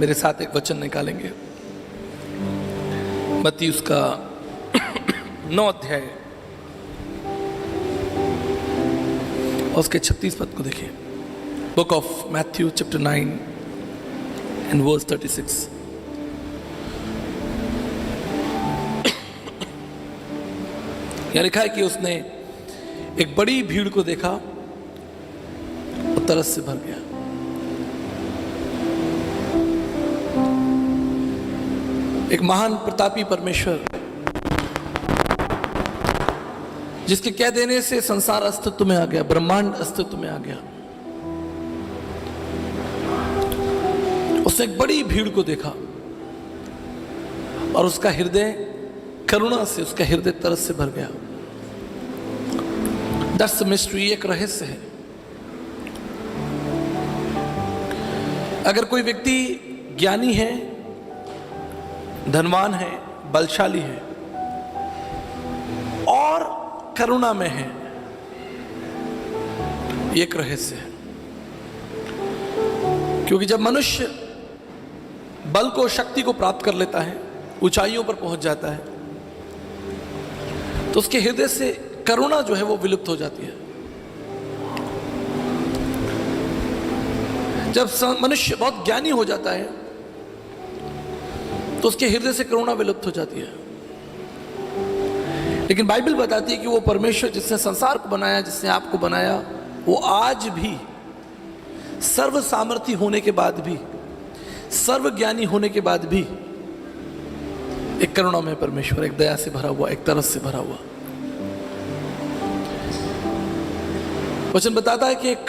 मेरे साथ एक वचन निकालेंगे। मत्ती उसका 9 अध्याय और उसके 36 पद को देखिए। Book of Matthew chapter 9 and verse 36। यह लिखा है कि उसने एक बड़ी भीड़ को देखा और तरस से भर गया। एक महान प्रतापी परमेश्वर जिसके कह देने से संसार अस्तित्व में आ गया, ब्रह्मांड अस्तित्व में आ गया, उसने एक बड़ी भीड़ को देखा और उसका हृदय करुणा से, उसका हृदय तरस से भर गया। दैट्स द मिस्ट्री, एक रहस्य है। अगर कोई व्यक्ति ज्ञानी है, धनवान है, बलशाली है और करुणा में है, एक रहस्य है। क्योंकि जब मनुष्य बल को, शक्ति को प्राप्त कर लेता है, ऊंचाइयों पर पहुंच जाता है, तो उसके हृदय से करुणा जो है वो विलुप्त हो जाती है। जब मनुष्य बहुत ज्ञानी हो जाता है तो उसके हृदय से करुणा विलुप्त हो जाती है। लेकिन बाइबल बताती है कि वो परमेश्वर जिसने संसार को बनाया, जिसने आपको बनाया, वो आज भी सर्व सामर्थी होने के बाद भी, सर्व ज्ञानी होने के बाद भी एक करुणा में परमेश्वर, एक दया से भरा हुआ, एक तरस से भरा हुआ। वचन बताता है कि एक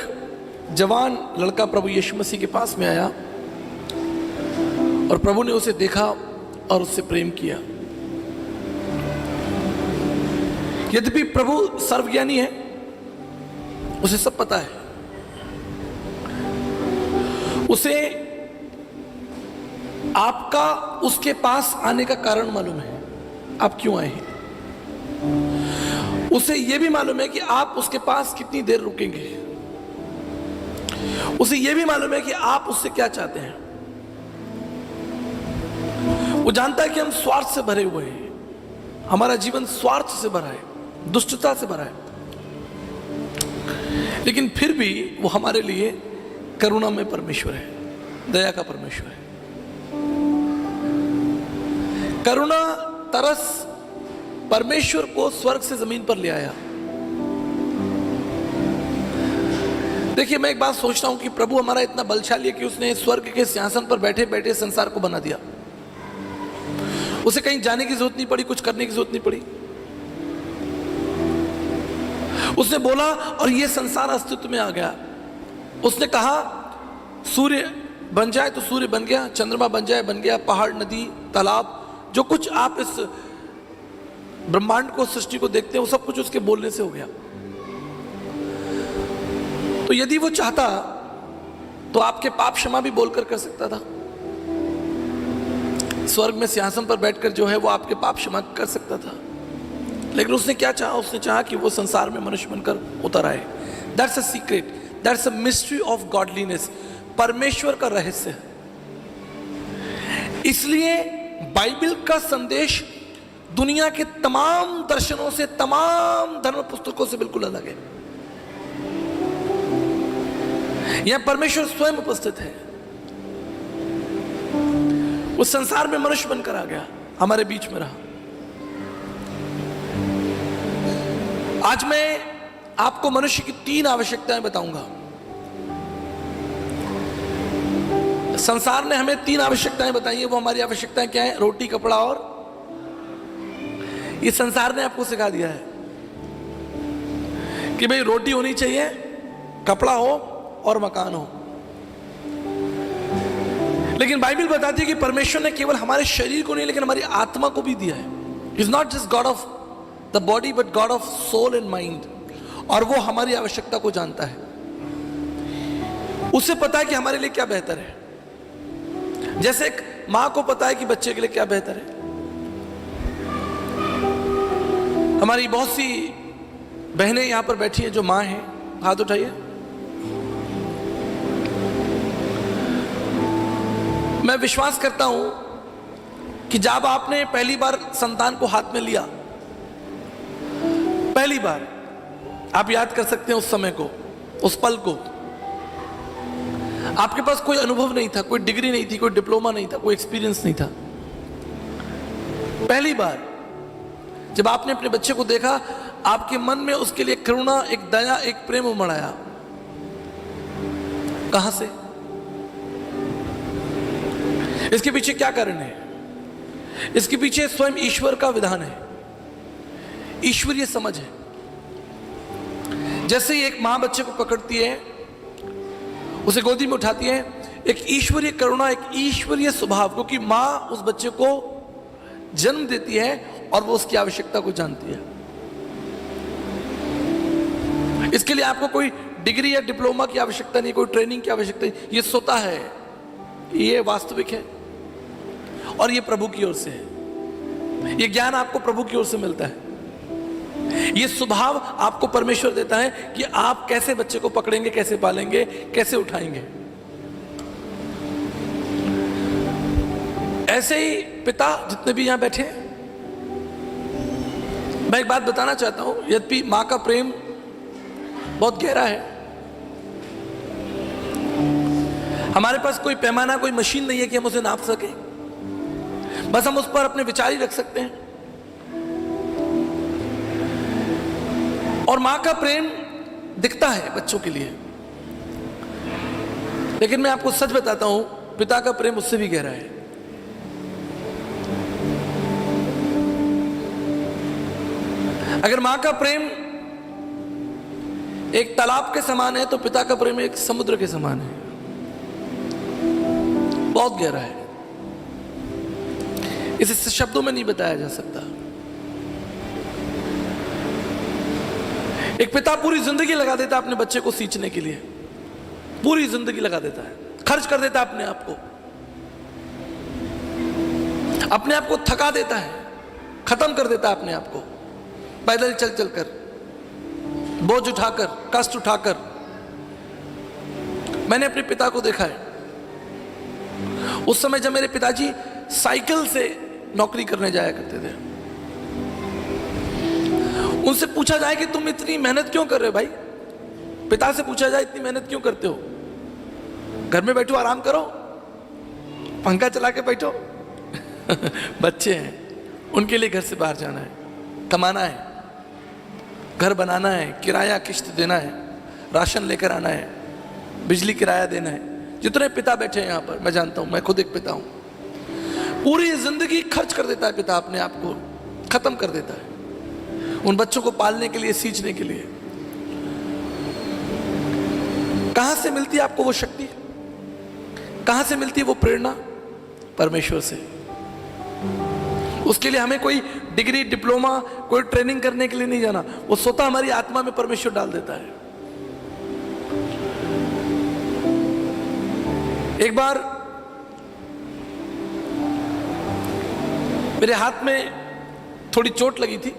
जवान लड़का प्रभु यीशु मसीह के पास में आया और प्रभु ने उसे देखा और उससे प्रेम किया। यद्यपि प्रभु सर्वज्ञानी है, उसे सब पता है, उसे आपका उसके पास आने का कारण मालूम है, आप क्यों आए हैं। उसे यह भी मालूम है कि आप उसके पास कितनी देर रुकेंगे। उसे यह भी मालूम है कि आप उससे क्या चाहते हैं। वो जानता है कि हम स्वार्थ से भरे हुए हैं, हमारा जीवन स्वार्थ से भरा है, दुष्टता से भरा है, लेकिन फिर भी वो हमारे लिए करुणा में परमेश्वर है, दया का परमेश्वर है। करुणा, तरस परमेश्वर को स्वर्ग से जमीन पर ले आया। देखिए, मैं एक बात सोचता हूं कि प्रभु हमारा इतना बलशाली है कि उसने स्वर्ग के सिंहासन पर बैठे बैठे संसार को बना दिया। उसे कहीं जाने की जरूरत नहीं पड़ी, कुछ करने की जरूरत नहीं पड़ी। उसने बोला और यह संसार अस्तित्व में आ गया। उसने कहा सूर्य बन जाए तो सूर्य बन गया, चंद्रमा बन जाए बन गया, पहाड़, नदी, तालाब, जो कुछ आप इस ब्रह्मांड को, सृष्टि को देखते हैं, वो सब कुछ उसके बोलने से हो गया। तो यदि वो चाहता तो आपके पाप क्षमा भी बोलकर कर सकता था। स्वर्ग में सिंहासन पर बैठकर जो है वो आपके पाप क्षमा कर सकता था। लेकिन उसने क्या चाहा? उसने चाहा कि वो संसार में मनुष्य बनकर उतर आए। That's a secret, that's a mystery of godliness, परमेश्वर का रहस्य है। इसलिए बाइबल का संदेश दुनिया के तमाम दर्शनों से, तमाम धर्म पुस्तकों से बिल्कुल अलग है। यहां परमेश्वर स्वयं उपस्थित है। उस संसार में मनुष्य बनकर आ गया, हमारे बीच में रहा। आज मैं आपको मनुष्य की 3 आवश्यकताएं बताऊंगा। संसार ने हमें 3 आवश्यकताएं बताई हैं। वो हमारी आवश्यकताएं क्या है? रोटी, कपड़ा और, ये संसार ने आपको सिखा दिया है कि भाई रोटी होनी चाहिए, कपड़ा हो और मकान हो। लेकिन बाइबल बताती है कि परमेश्वर ने केवल हमारे शरीर को नहीं, लेकिन हमारी आत्मा को भी दिया है। Is not just God of the body but God of soul and mind. और वो हमारी आवश्यकता को जानता है। उसे पता है कि हमारे लिए क्या बेहतर है। जैसे एक मां को पता है कि बच्चे के लिए क्या बेहतर है। हमारी बहुत सी बहनें यहां पर बैठी हैं जो मां हैं, हाथ उठाइए। मैं विश्वास करता हूं कि जब आपने पहली बार संतान को हाथ में लिया, पहली बार, आप याद कर सकते हैं उस समय को, उस पल को। आपके पास कोई अनुभव नहीं था, कोई डिग्री नहीं थी, कोई डिप्लोमा नहीं था, कोई एक्सपीरियंस नहीं था। पहली बार जब आपने अपने बच्चे को देखा, आपके मन में उसके लिए करुणा, एक दया, एक प्रेम उमड़ आया। कहां से? इसके पीछे क्या कारण है? इसके पीछे स्वयं ईश्वर का विधान है, ईश्वरीय समझ है। जैसे ही एक मां बच्चे को पकड़ती है, उसे गोदी में उठाती है, एक ईश्वरीय करुणा, एक ईश्वरीय स्वभाव, क्योंकि मां उस बच्चे को जन्म देती है और वो उसकी आवश्यकता को जानती है। इसके लिए आपको कोई डिग्री या डिप्लोमा की आवश्यकता नहीं, कोई ट्रेनिंग की आवश्यकता नहीं, ये स्वतः है, ये वास्तविक है और ये प्रभु की ओर से है। ये ज्ञान आपको प्रभु की ओर से मिलता है। ये स्वभाव आपको परमेश्वर देता है कि आप कैसे बच्चे को पकड़ेंगे, कैसे पालेंगे, कैसे उठाएंगे। ऐसे ही पिता जितने भी यहां बैठे हैं, मैं एक बात बताना चाहता हूं, यद्यपि मां का प्रेम बहुत गहरा है, हमारे पास कोई पैमाना, कोई मशीन नहीं है कि हम उसे नाप सकें। बस हम उस पर अपने विचार ही रख सकते हैं। और मां का प्रेम दिखता है बच्चों के लिए, लेकिन मैं आपको सच बताता हूं, पिता का प्रेम उससे भी गहरा है। अगर मां का प्रेम एक तालाब के समान है, तो पिता का प्रेम एक समुद्र के समान है, बहुत गहरा है। इसे शब्दों में नहीं बताया जा सकता। एक पिता पूरी जिंदगी लगा देता है अपने बच्चे को सींचने के लिए, पूरी जिंदगी लगा देता है, खर्च कर देता है अपने आप को थका देता है, खत्म कर देता है अपने आप को, पैदल चल चल कर, बोझ उठाकर, कष्ट उठाकर। मैंने अपने पिता को देखा है। उस समय जब मेरे पिताजी साइकिल से नौकरी करने जाया करते थे, उनसे पूछा जाए कि तुम इतनी मेहनत क्यों कर रहे हो भाई, पिता से पूछा जाए इतनी मेहनत क्यों करते हो, घर में बैठो आराम करो, पंखा चला के बैठो। बच्चे हैं, उनके लिए घर से बाहर जाना है, कमाना है, घर बनाना है, किराया किश्त देना है, राशन लेकर आना है, बिजली किराया देना है। जितने पिता बैठे हैं यहाँ पर, मैं जानता हूं, मैं खुद एक पिता हूं। पूरी जिंदगी खर्च कर देता है पिता, अपने आप को खत्म कर देता है उन बच्चों को पालने के लिए, सींचने के लिए। कहां से मिलती है आपको वो शक्ति, कहां से मिलती है वो प्रेरणा? परमेश्वर से। उसके लिए हमें कोई डिग्री, डिप्लोमा, कोई ट्रेनिंग करने के लिए नहीं जाना, वो स्वतः हमारी आत्मा में परमेश्वर डाल देता है। एक बार मेरे हाथ में थोड़ी चोट लगी थी,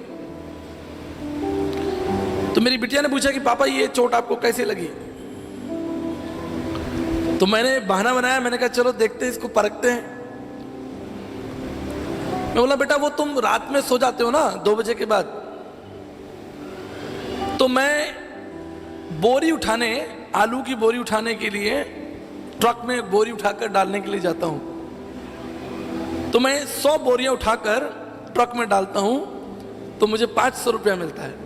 तो मेरी बिटिया ने पूछा कि पापा ये चोट आपको कैसे लगी? तो मैंने बहाना बनाया, मैंने कहा चलो देखते हैं, इसको परखते हैं। मैं बोला बेटा वो तुम रात में सो जाते हो ना 2 बजे के बाद, तो मैं बोरी उठाने, आलू की बोरी उठाने के लिए ट्रक में बोरी उठाकर डालने के लिए जाता हूं। तो मैं 100 बोरियां उठाकर ट्रक में डालता हूं, तो मुझे 500 रुपया मिलता है।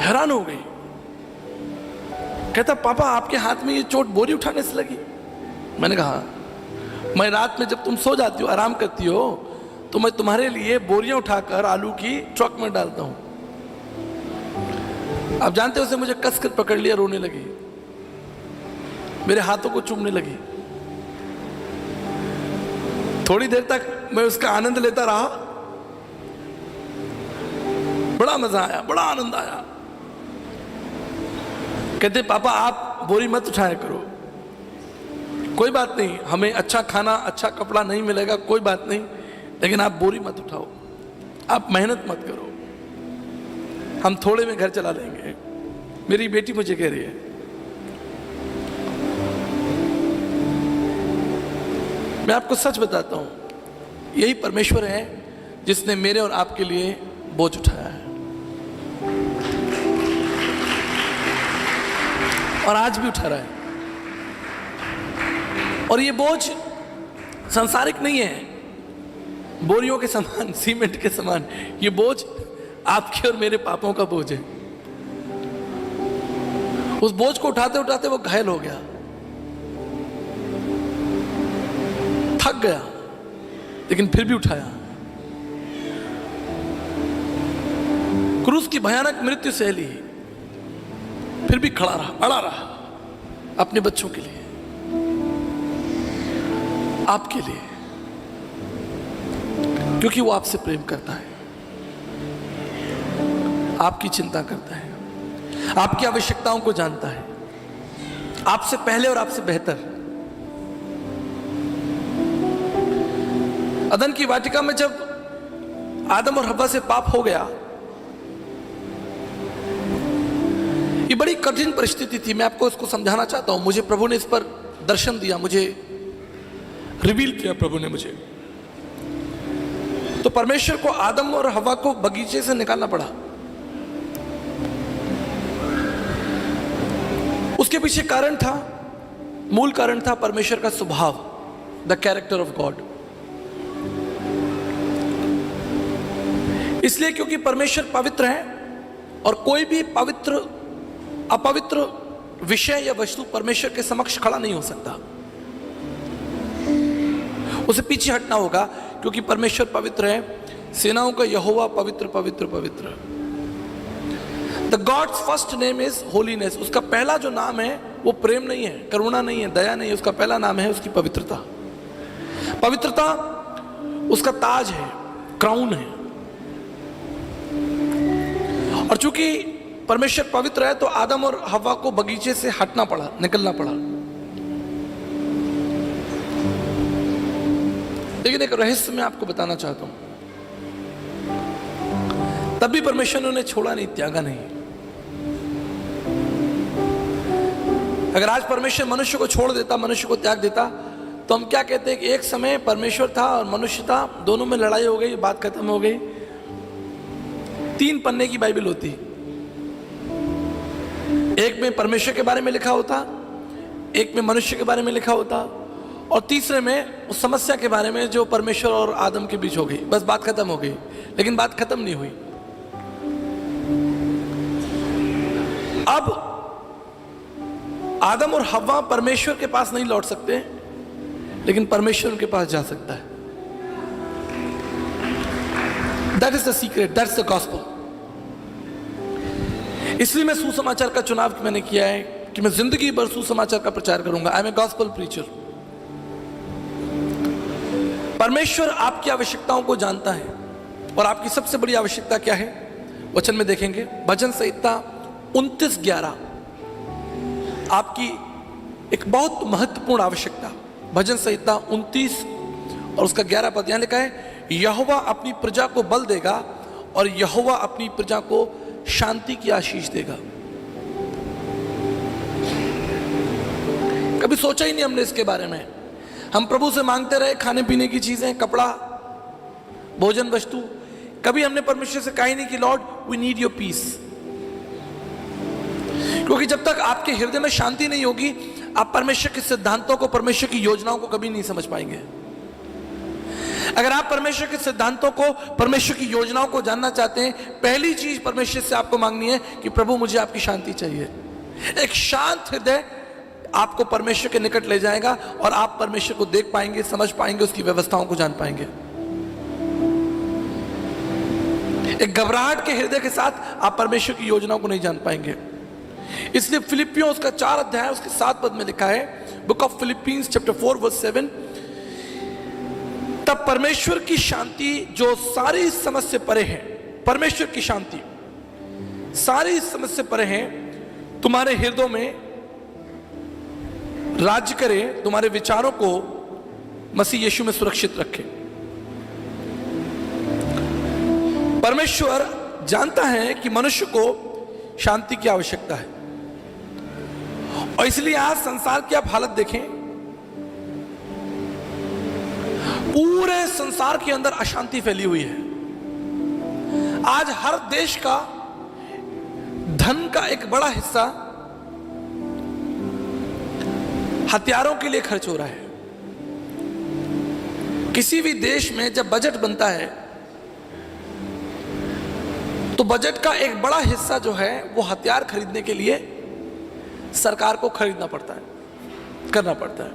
हैरान हो गई, कहता पापा आपके हाथ में ये चोट बोरी उठाने से लगी? मैंने कहा मैं रात में जब तुम सो जाती हो, आराम करती हो, तो मैं तुम्हारे लिए बोरियां उठाकर आलू की ट्रक में डालता हूं। आप जानते हो, उसे मुझे कसकर पकड़ लिया, रोने लगी, मेरे हाथों को चूमने लगी। थोड़ी देर तक मैं उसका आनंद लेता रहा, बड़ा मजा आया, बड़ा आनंद आया। कहते पापा आप बोरी मत उठाया करो, कोई बात नहीं, हमें अच्छा खाना, अच्छा कपड़ा नहीं मिलेगा, कोई बात नहीं, लेकिन आप बोरी मत उठाओ, आप मेहनत मत करो, हम थोड़े में घर चला लेंगे। मेरी बेटी मुझे कह रही है, मैं आपको सच बताता हूं, यही परमेश्वर है जिसने मेरे और आपके लिए बोझ उठाया है और आज भी उठा रहा है। और ये बोझ सांसारिक नहीं है, बोरियों के समान, सीमेंट के समान। ये बोझ आपके और मेरे पापों का बोझ है। उस बोझ को उठाते उठाते वो घायल हो गया, थक गया, लेकिन फिर भी उठाया। क्रूस की भयानक मृत्यु सह ली, फिर भी खड़ा रहा, अड़ा रहा अपने बच्चों के लिए, आपके लिए, क्योंकि वो आपसे प्रेम करता है, आपकी चिंता करता है, आपकी आवश्यकताओं को जानता है, आपसे पहले और आपसे बेहतर। अदन की वाटिका में जब आदम और हव्वा से पाप हो गया, ये बड़ी कठिन परिस्थिति थी। मैं आपको इसको समझाना चाहता हूं। मुझे प्रभु ने इस पर दर्शन दिया, मुझे रिवील किया प्रभु ने मुझे। तो परमेश्वर को आदम और हव्वा को बगीचे से निकालना पड़ा। उसके पीछे कारण था, मूल कारण था परमेश्वर का स्वभाव, द कैरेक्टर ऑफ गॉड। इसलिए क्योंकि परमेश्वर पवित्र है और कोई भी पवित्र अपवित्र विषय या वस्तु परमेश्वर के समक्ष खड़ा नहीं हो सकता, उसे पीछे हटना होगा, क्योंकि परमेश्वर पवित्र है। सेनाओं का यहोवा पवित्र पवित्र पवित्र। The gods first name is holiness. उसका पहला जो नाम है वो प्रेम नहीं है, करुणा नहीं है, दया नहीं है, उसका पहला नाम है उसकी पवित्रता। पवित्रता उसका ताज है, क्राउन है। और चूंकि परमेश्वर पवित्र है तो आदम और हव्वा को बगीचे से हटना पड़ा, निकलना पड़ा। लेकिन एक रहस्य मैं आपको बताना चाहता हूं, तब भी परमेश्वर ने उन्हें छोड़ा नहीं, त्यागा नहीं। अगर आज परमेश्वर मनुष्य को छोड़ देता, मनुष्य को त्याग देता, तो हम क्या कहते हैं कि एक समय परमेश्वर था और मनुष्य था, दोनों में लड़ाई हो गई, बात खत्म हो गई। 3 पन्ने की बाइबल होती, एक में परमेश्वर के बारे में लिखा होता, एक में मनुष्य के बारे में लिखा होता, और तीसरे में उस समस्या के बारे में जो परमेश्वर और आदम के बीच हो गई। बस बात खत्म हो गई। लेकिन बात खत्म नहीं हुई। अब आदम और हव्वा परमेश्वर के पास नहीं लौट सकते, लेकिन परमेश्वर उनके पास जा सकता है। That is the secret, that's the gospel. इसलिए मैं सुसमाचार का चुनाव मैंने किया है कि मैं जिंदगी भर सुसमाचार का प्रचार करूंगा। I am a gospel preacher. परमेश्वर आपकी आवश्यकताओं को जानता है, और आपकी सबसे बड़ी आवश्यकता क्या है वचन में देखेंगे। भजन संहिता 29:11 आपकी एक बहुत महत्वपूर्ण आवश्यकता। भजन संहिता 29 और उसका 11 पद यहां लिखा है, यहोवा अपनी प्रजा को बल देगा और यहोवा अपनी प्रजा को शांति की आशीष देगा। कभी सोचा ही नहीं हमने इसके बारे में। हम प्रभु से मांगते रहे खाने पीने की चीजें, कपड़ा, भोजन वस्तु। कभी हमने परमेश्वर से कहा ही नहीं कि Lord we need your peace. क्योंकि जब तक आपके हृदय में शांति नहीं होगी, आप परमेश्वर के सिद्धांतों को, परमेश्वर की योजनाओं को कभी नहीं समझ पाएंगे। अगर आप परमेश्वर के सिद्धांतों को, परमेश्वर की योजनाओं को जानना चाहते हैं, पहली चीज परमेश्वर से आपको मांगनी है कि प्रभु मुझे आपकी शांति चाहिए। एक शांत हृदय आपको परमेश्वर के निकट ले जाएगा और आप परमेश्वर को देख पाएंगे, समझ पाएंगे, उसकी व्यवस्थाओं को जान पाएंगे। एक घबराहट के हृदय के साथ आप परमेश्वर की योजनाओं को नहीं जान पाएंगे। इसलिए फिलिपियों उसका 4 अध्याय उसके 7 पद में लिखा है, book of Philippians chapter 4 verse 7, तब परमेश्वर की शांति जो सारी समझ से परे है, परमेश्वर की शांति सारी समझ से परे है, तुम्हारे हृदयों में राज्य करे, तुम्हारे विचारों को मसीह यीशु में सुरक्षित रखे। परमेश्वर जानता है कि मनुष्य को शांति की आवश्यकता है, और इसलिए आज संसार की आप हालत देखें, पूरे संसार के अंदर अशांति फैली हुई है। आज हर देश का धन का एक बड़ा हिस्सा हथियारों के लिए खर्च हो रहा है। किसी भी देश में जब बजट बनता है तो बजट का एक बड़ा हिस्सा जो है वो हथियार खरीदने के लिए सरकार को खरीदना पड़ता है, करना पड़ता है।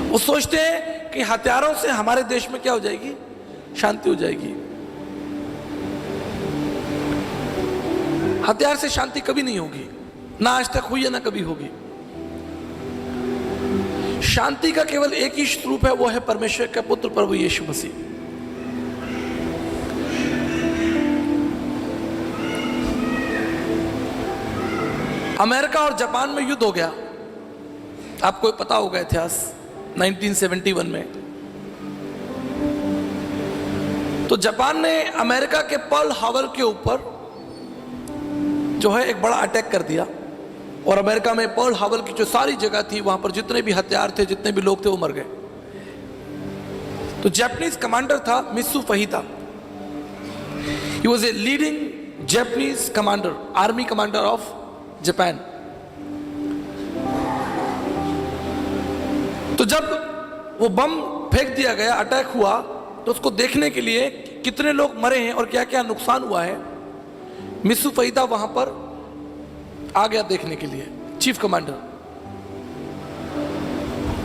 वो सोचते हैं कि हथियारों से हमारे देश में क्या हो जाएगी, शांति हो जाएगी। हथियार से शांति कभी नहीं होगी, ना आज तक हुई है ना कभी होगी। शांति का केवल एक ही स्वरूप है, वो है परमेश्वर का पुत्र प्रभु यीशु मसीह। अमेरिका और जापान में युद्ध हो गया, आपको पता होगा इतिहास, 1971 में। तो जापान ने अमेरिका के पर्ल हार्बर के ऊपर जो है एक बड़ा अटैक कर दिया, और अमेरिका में पर्ल हार्बर की जो सारी जगह थी, वहां पर जितने भी हथियार थे, जितने भी लोग थे, वो मर गए। तो जापानीज कमांडर था मित्सु फहिता। He was a leading Japanese commander, army commander of Japan. तो जब वो बम फेंक दिया गया, अटैक हुआ, तो उसको देखने के लिए कितने लोग मरे हैं और क्या क्या नुकसान हुआ है, मित्सु फहिता वहां पर आ गया देखने के लिए, चीफ कमांडर।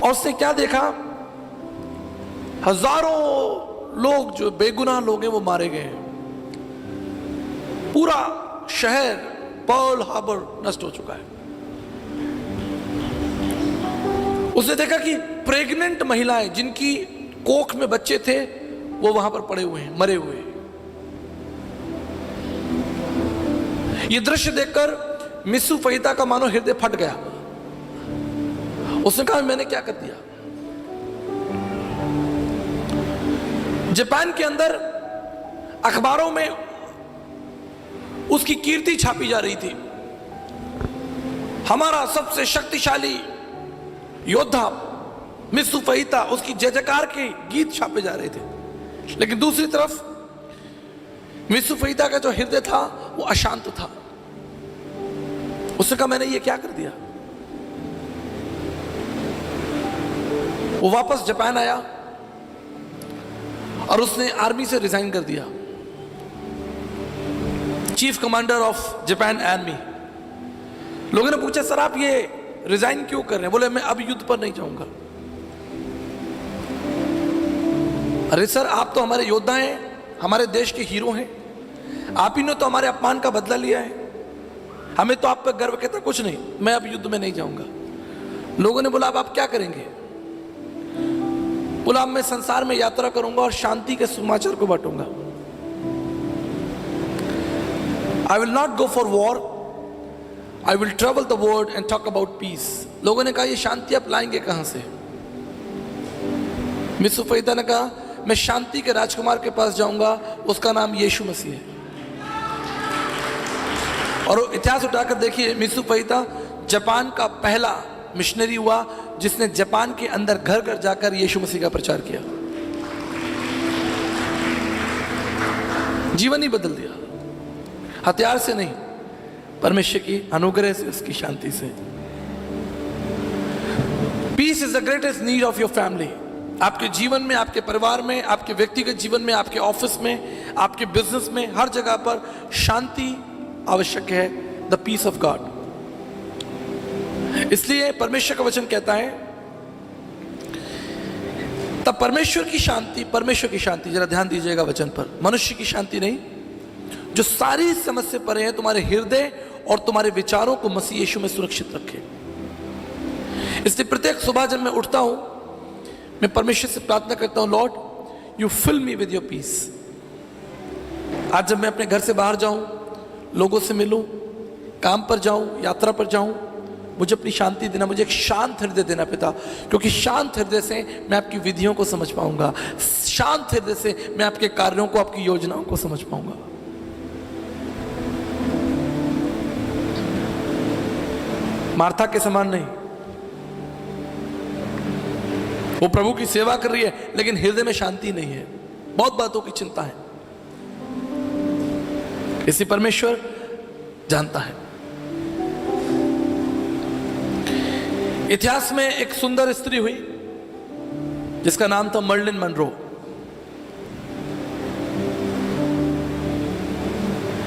और उसने क्या देखा, हजारों लोग जो बेगुनाह लोग हैं वो मारे गए हैं। पूरा शहर पर्ल हार्बर नष्ट हो चुका है। उसने देखा कि प्रेग्नेंट महिलाएं जिनकी कोख में बच्चे थे वो वहां पर पड़े हुए हैं, मरे हुए हैं। ये दृश्य देखकर मित्सु फहिता का मानो हृदय फट गया। उसने कहा मैंने क्या कर दिया। जापान के अंदर अखबारों में उसकी कीर्ति छापी जा रही थी, हमारा सबसे शक्तिशाली योद्धा मित्सु फहिता, उसकी जय जयकार के गीत छापे जा रहे थे। लेकिन दूसरी तरफ मित्सु फहिता का जो हृदय था वो अशांत था। उसने कहा मैंने ये क्या कर दिया। वो वापस जापान आया और उसने आर्मी से रिजाइन कर दिया, chief commander of Japan army. लोगों ने पूछा सर आप ये रिजाइन क्यों कर रहे हैं। बोले मैं अब युद्ध पर नहीं जाऊंगा। अरे सर आप तो हमारे योद्धा हैं, हमारे देश के हीरो हैं, आप ही ने तो हमारे अपमान का बदला लिया है, हमें तो आप पर गर्व कहता कुछ नहीं, मैं अब युद्ध में नहीं जाऊंगा। लोगों ने बोला अब आप क्या करेंगे। बोला अब मैं संसार में यात्रा करूंगा और शांति के समाचार को बांटूंगा। I will not go for war, I will travel the world and talk about peace. लोगों ने कहा ये शांति आप लाएंगे कहां से। मित्सु फहिता ने कहा मैं शांति के राजकुमार के पास जाऊंगा, उसका नाम यीशु मसीह है। और इतिहास उठाकर देखिए, मित्सु फहिता जापान का पहला मिशनरी हुआ जिसने जापान के अंदर घर घर जाकर यीशु मसीह का प्रचार किया, जीवन ही बदल दिया। हथियार से नहीं, परमेश्वर की अनुग्रह से, उसकी शांति से। Peace is the greatest need of your family. आपके जीवन में, आपके परिवार में, आपके व्यक्तिगत जीवन में, आपके ऑफिस में, आपके बिजनेस में, हर जगह पर शांति आवश्यक है, द पीस ऑफ गॉड। इसलिए परमेश्वर का वचन कहता है तब परमेश्वर की शांति, जरा ध्यान दीजिएगा वचन पर, मनुष्य की शांति नहीं, जो सारी समझ से परे है, तुम्हारे हृदय और तुम्हारे विचारों को मसीह यीशु में सुरक्षित रखे। इसलिए प्रत्येक सुबह जब मैं उठता हूं, मैं परमेश्वर से प्रार्थना करता हूं, Lord you fill me with your peace. आज जब मैं अपने घर से बाहर जाऊं, लोगों से मिलूं, काम पर जाऊं, यात्रा पर जाऊं, मुझे अपनी शांति देना, मुझे एक शांत हृदय देना पिता, क्योंकि शांत हृदय से मैं आपकी विधियों को समझ पाऊंगा, शांत हृदय से मैं आपके कार्यों को, आपकी योजनाओं को समझ पाऊंगा। मार्था के समान नहीं, वो प्रभु की सेवा कर रही है, लेकिन हृदय में शांति नहीं है, बहुत बातों की चिंता है। इसी परमेश्वर जानता है। इतिहास में एक सुंदर स्त्री हुई जिसका नाम था मर्लिन मनरो।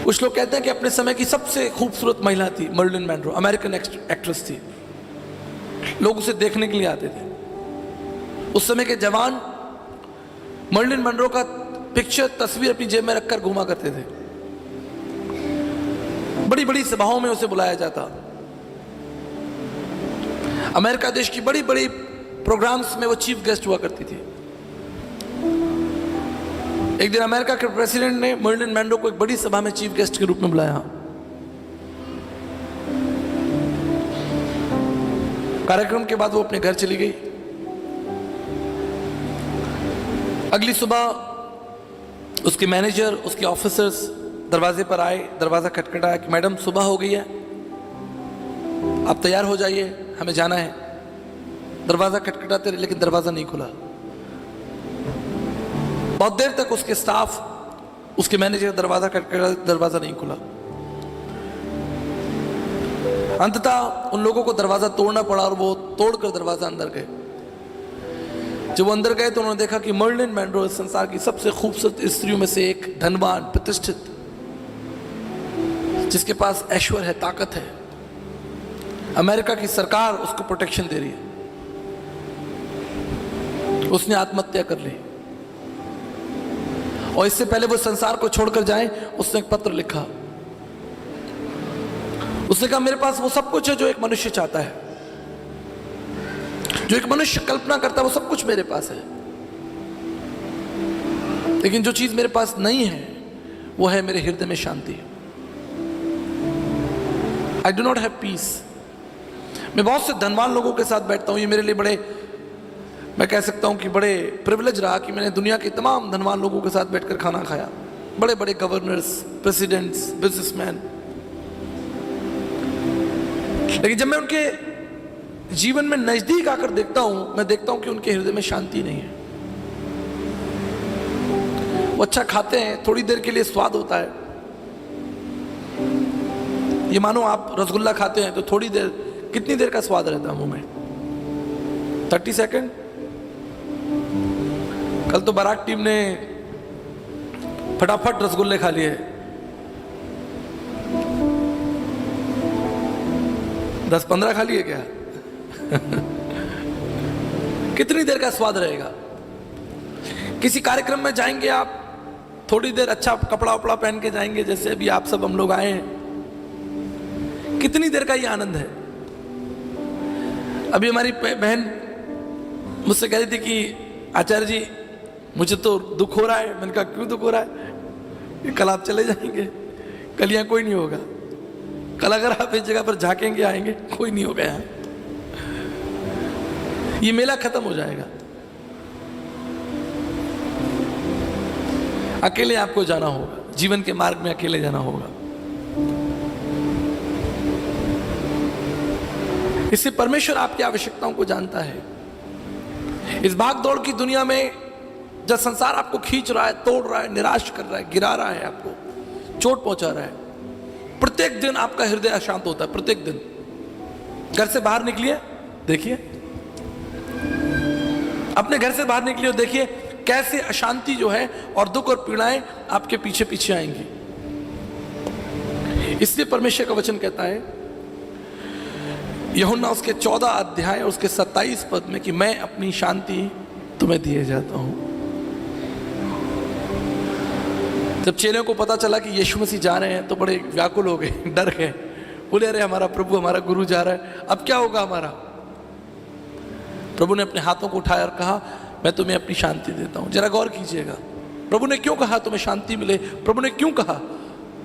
कुछ लोग कहते हैं कि अपने समय की सबसे खूबसूरत महिला थी मर्लिन मनरो, अमेरिकन एक्ट्रेस थी। लोग उसे देखने के लिए आते थे। उस समय के जवान मर्लिन मनरो का पिक्चर, तस्वीर अपनी जेब में रखकर घूमा करते थे। बड़ी बड़ी सभाओं में उसे बुलाया जाता। अमेरिका देश की बड़ी बड़ी प्रोग्राम्स में वो चीफ गेस्ट हुआ करती थी। एक दिन अमेरिका के प्रेसिडेंट ने मर्लिन मनरो को एक बड़ी सभा में चीफ गेस्ट के रूप में बुलाया। कार्यक्रम के बाद वो अपने घर चली गई। अगली सुबह उसके मैनेजर, उसके ऑफिसर्स दरवाजे पर आए, दरवाजा खटखटाया कि मैडम सुबह हो गई है, आप तैयार हो जाइए, हमें जाना है। दरवाजा खटखटाते रहे लेकिन दरवाजा नहीं खुला। बहुत देर तक उसके स्टाफ, उसके मैनेजर दरवाजा खटखटा, दरवाजा नहीं खुला। अंततः उन लोगों को दरवाजा तोड़ना पड़ा और वो तोड़कर दरवाजा अंदर गए। जब वो अंदर गए तो उन्होंने देखा कि मर्लिन मनरो संसार की सबसे खूबसूरत स्त्रियों में से एक, धनवान, प्रतिष्ठित, जिसके पास ऐश्वर्य है, ताकत है। अमेरिका की सरकार उसको प्रोटेक्शन दे रही है। उसने आत्महत्या कर ली और इससे पहले वो संसार को छोड़कर जाए, उसने एक पत्र लिखा। उसने कहा मेरे पास वो सब कुछ है जो एक मनुष्य चाहता है, जो एक मनुष्य कल्पना करता है, वो सब कुछ मेरे पास है। लेकिन जो चीज मेरे पास नहीं है वो है मेरे हृदय में शांति। I do not have peace. मैं बहुत से धनवान लोगों के साथ बैठता हूं। ये मेरे लिए बड़े, मैं कह सकता हूं कि बड़े प्रिविलेज रहा कि मैंने दुनिया के तमाम धनवान लोगों के साथ बैठकर खाना खाया। बड़े बड़े गवर्नर्स, प्रेसिडेंट्स, बिजनेसमैन। लेकिन जब मैं उनके जीवन में नजदीक आकर देखता हूं, मैं देखता हूं कि उनके हृदय में शांति नहीं है। वो अच्छा खाते हैं, थोड़ी देर के लिए स्वाद होता है। ये मानो आप रसगुल्ला खाते हैं तो थोड़ी देर, कितनी देर का स्वाद रहता है मुंह में? 30 सेकंड। कल तो बारात टीम ने फटाफट रसगुल्ले खा लिए। 10-15 खा लिए क्या? कितनी देर का स्वाद रहेगा? किसी कार्यक्रम में जाएंगे आप, थोड़ी देर अच्छा कपड़ा वपड़ा पहन के जाएंगे, जैसे अभी आप सब, हम लोग आए हैं। कितनी देर का ये आनंद है? अभी हमारी बहन मुझसे कह रही थी कि आचार्य जी मुझे तो दुख हो रहा है। मैंने कहा क्यों दुख हो रहा है? कल आप चले जाएंगे, कल यहाँ कोई नहीं होगा। कल अगर आप इस जगह पर झांकेंगे, आएंगे, कोई नहीं होगा यहाँ। ये मेला खत्म हो जाएगा। अकेले आपको जाना होगा, जीवन के मार्ग में अकेले जाना होगा। इससे परमेश्वर आपकी आवश्यकताओं को जानता है। इस भाग दौड़ की दुनिया में जब संसार आपको खींच रहा है, तोड़ रहा है, निराश कर रहा है, गिरा रहा है, आपको चोट पहुंचा रहा है, प्रत्येक दिन आपका हृदय अशांत होता है। प्रत्येक दिन घर से बाहर निकलिए, देखिए, अपने घर से बाहर निकलिए और देखिए कैसे अशांति जो है और दुख और पीड़ाएं आपके पीछे पीछे आएंगी। इसलिए परमेश्वर का वचन कहता है यूहन्ना उसके 14 अध्याय और उसके 27 पद में कि मैं अपनी शांति तुम्हें दिए जाता हूं। जब चेलों को पता चला कि यीशु मसीह जा रहे हैं तो बड़े व्याकुल हो गए, डर गए, बोले अरे हमारा प्रभु, हमारा गुरु जा रहा है, अब क्या होगा हमारा? प्रभु ने अपने हाथों को उठाया और कहा मैं तुम्हें अपनी शांति देता हूं। जरा गौर कीजिएगा, प्रभु ने क्यों कहा तुम्हें शांति मिले? प्रभु ने क्यों कहा